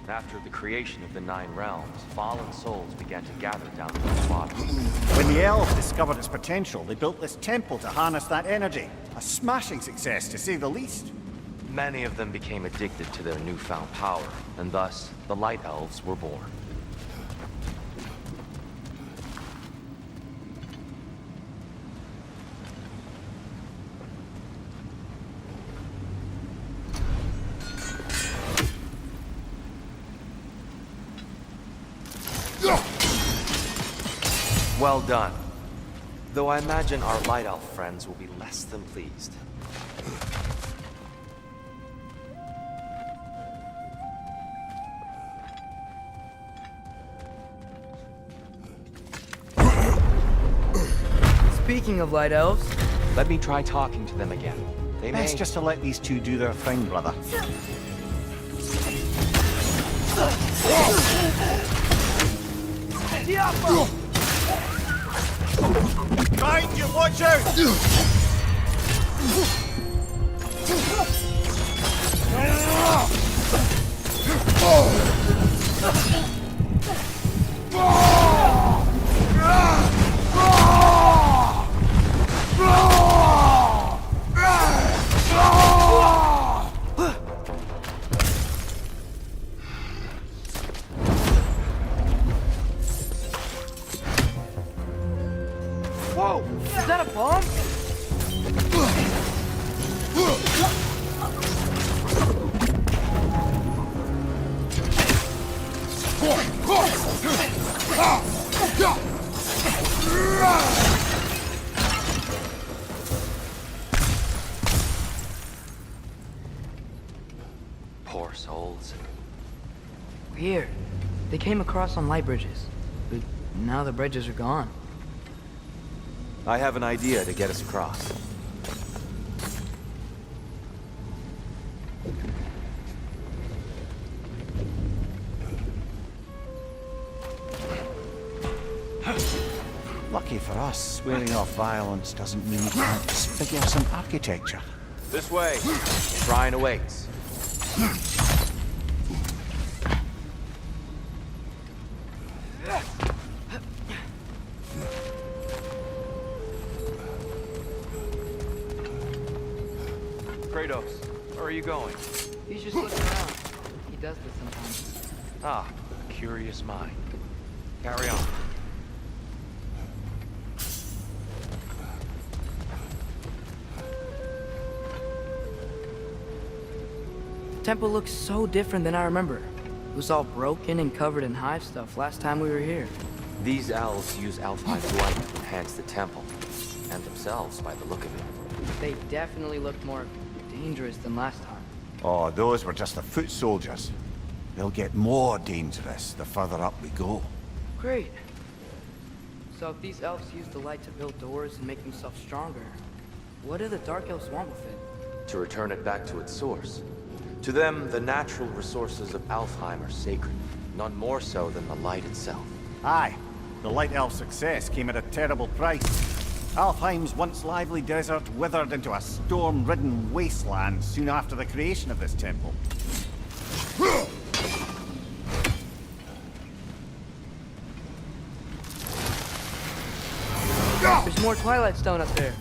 After the creation of the Nine Realms, fallen souls began to gather down to the bottom. When the elves discovered its potential, they built this temple to harness that energy. A smashing success, to say the least. Many of them became addicted to their newfound power, and thus, the Light Elves were born. Well done. Though I imagine our Light Elf friends will be less than pleased. Speaking of light elves, Let me try talking to them again. They may... Best just to let these two do their thing, brother. Behind you, watch out! whoa! Is that a bomb? Poor souls. Weird. They came across on light bridges, but now the bridges are gone. I have an idea to get us across. Lucky for us, swearing off violence doesn't mean you can't disfigure some architecture. This way. Shrine awaits. Kratos, where are you going? He's just looking around. He does this sometimes. Ah, curious mind. Carry on. The temple looks so different than I remember. It was all broken and covered in hive stuff last time we were here. These elves use Alphine's light to enhance the temple, and themselves by the look of it. They definitely looked more dangerous than last time. Oh, those were just the foot soldiers. They'll get more dangerous the further up we go. Great. So if these elves use the light to build doors and make themselves stronger, what do the Dark Elves want with it? To return it back to its source. To them, the natural resources of Alfheim are sacred, none more so than the light itself. Aye, the Light Elf success came at a terrible price. Alfheim's once lively desert withered into a storm-ridden wasteland soon after the creation of this temple. There's more Twilight Stone up there.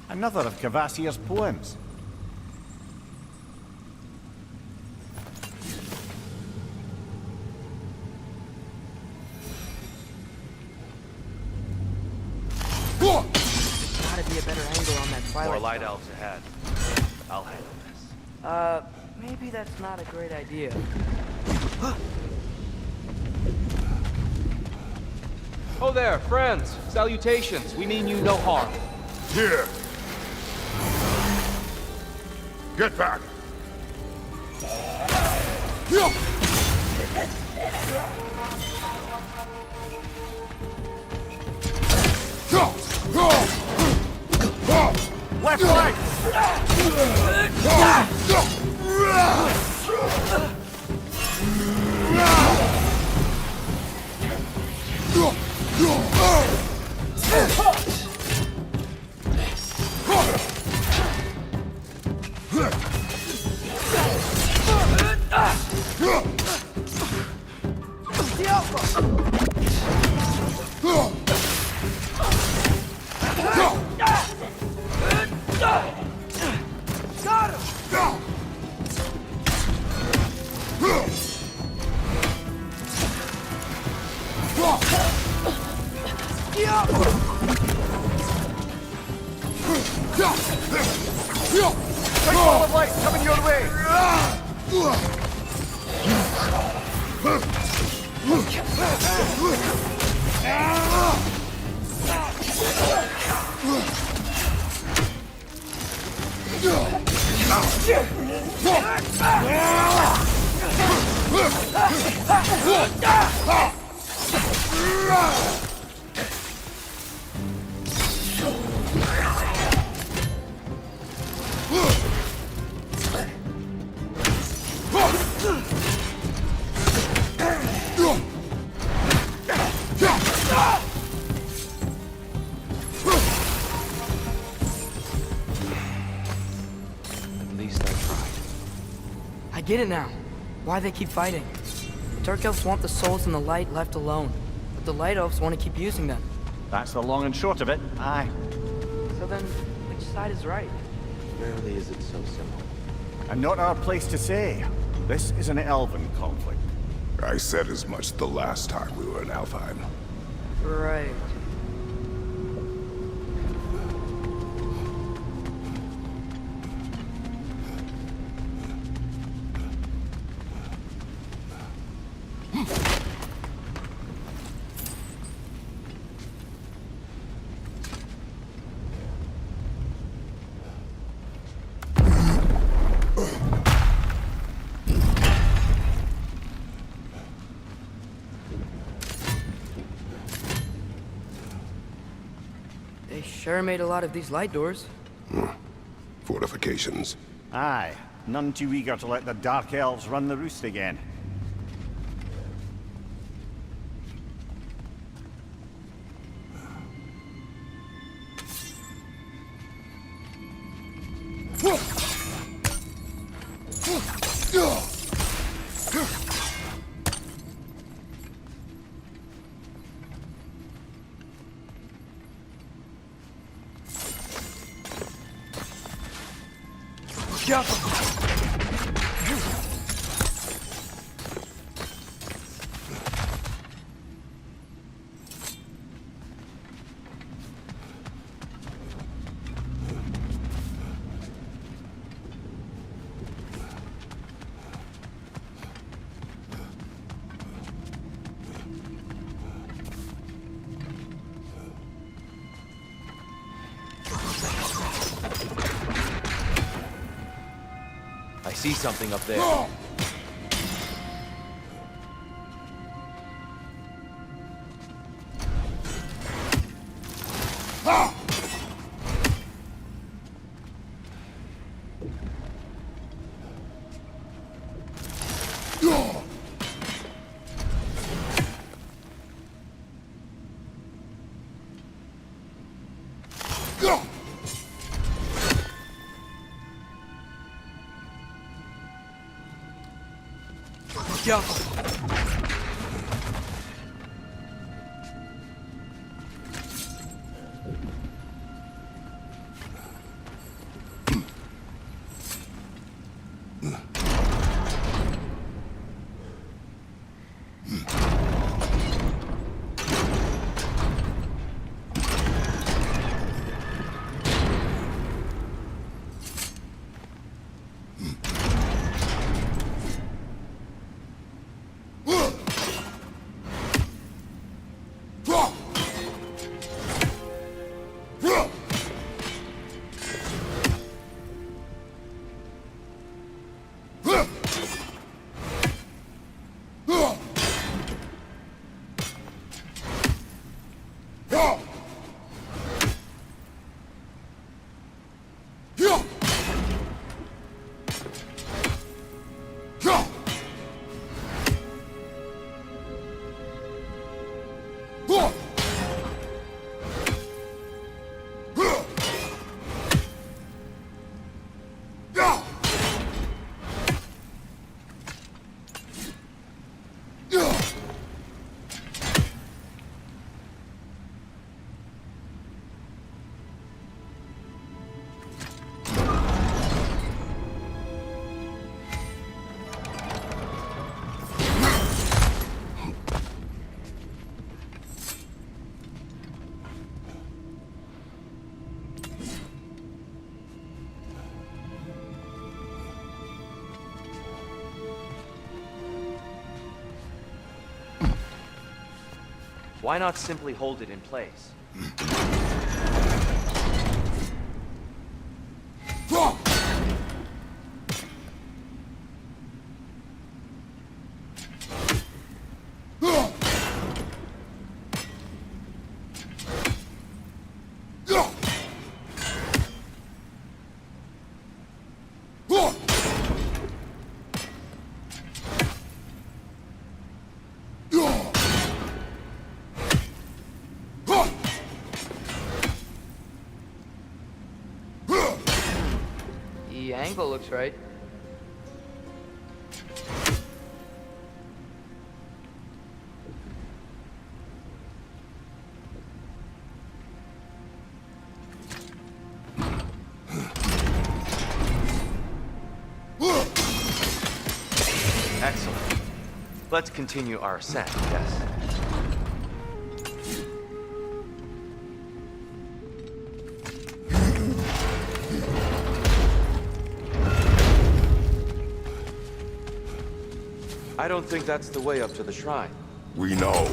Another of Kvasir's poems. Gotta be a better angle on that Twilight More light Stone. elves ahead. I'll handle this. Maybe that's not a great idea. Oh there, friends. Salutations. We mean you no harm. Here! Get back! Left leg! At least I tried. I get it now. Why they keep fighting. The Dark Elves want the souls in the light left alone, but the Light Elves want to keep using them. That's the long and short of it. Aye. So then, which side is right? Rarely is it so simple. And not our place to say. This is an elven conflict. I said as much the last time we were in Alfheim. Right. They sure made a lot of these light doors. Fortifications. Aye. None too eager to let the Dark Elves run the roost again. I see something up there. Why not simply hold it in place? The angle looks right. Excellent. Let's continue our ascent, yes. I don't think that's the way up to the shrine. We know.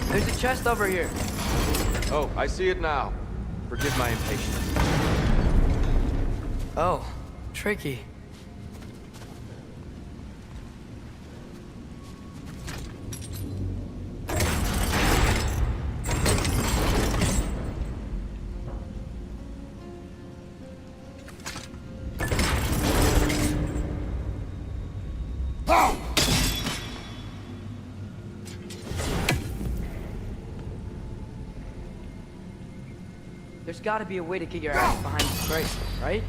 There's a chest over here. Oh, I see it now. Forgive my impatience. Oh, tricky. There's gotta be a way to get your ass behind this crate, right?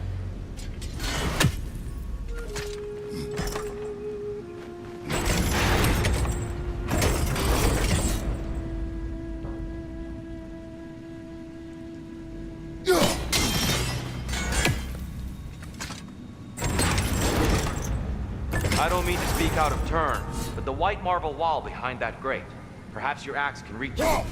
I don't mean to speak out of turn, but the white marble wall behind that grate. Perhaps your axe can reach it.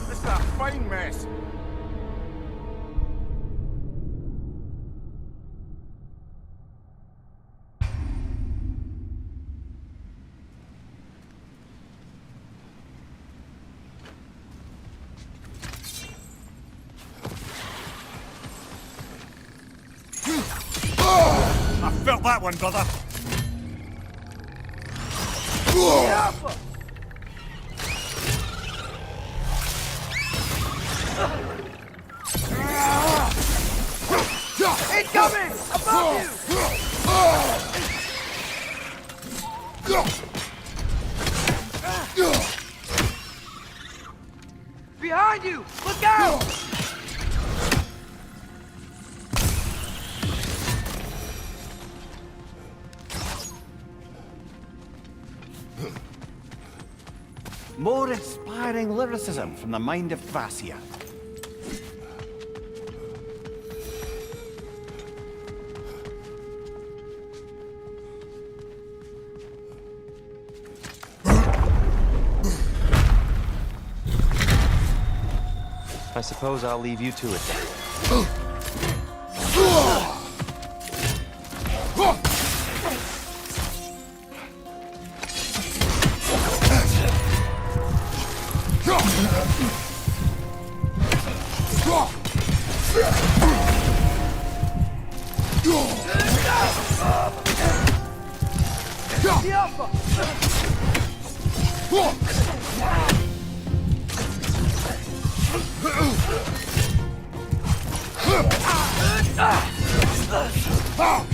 This is a fine mess. I felt that one, brother. Incoming! Above you! Behind you! Look out! More inspiring lyricism from the mind of Thracia. I suppose I'll leave you to it then. Ah!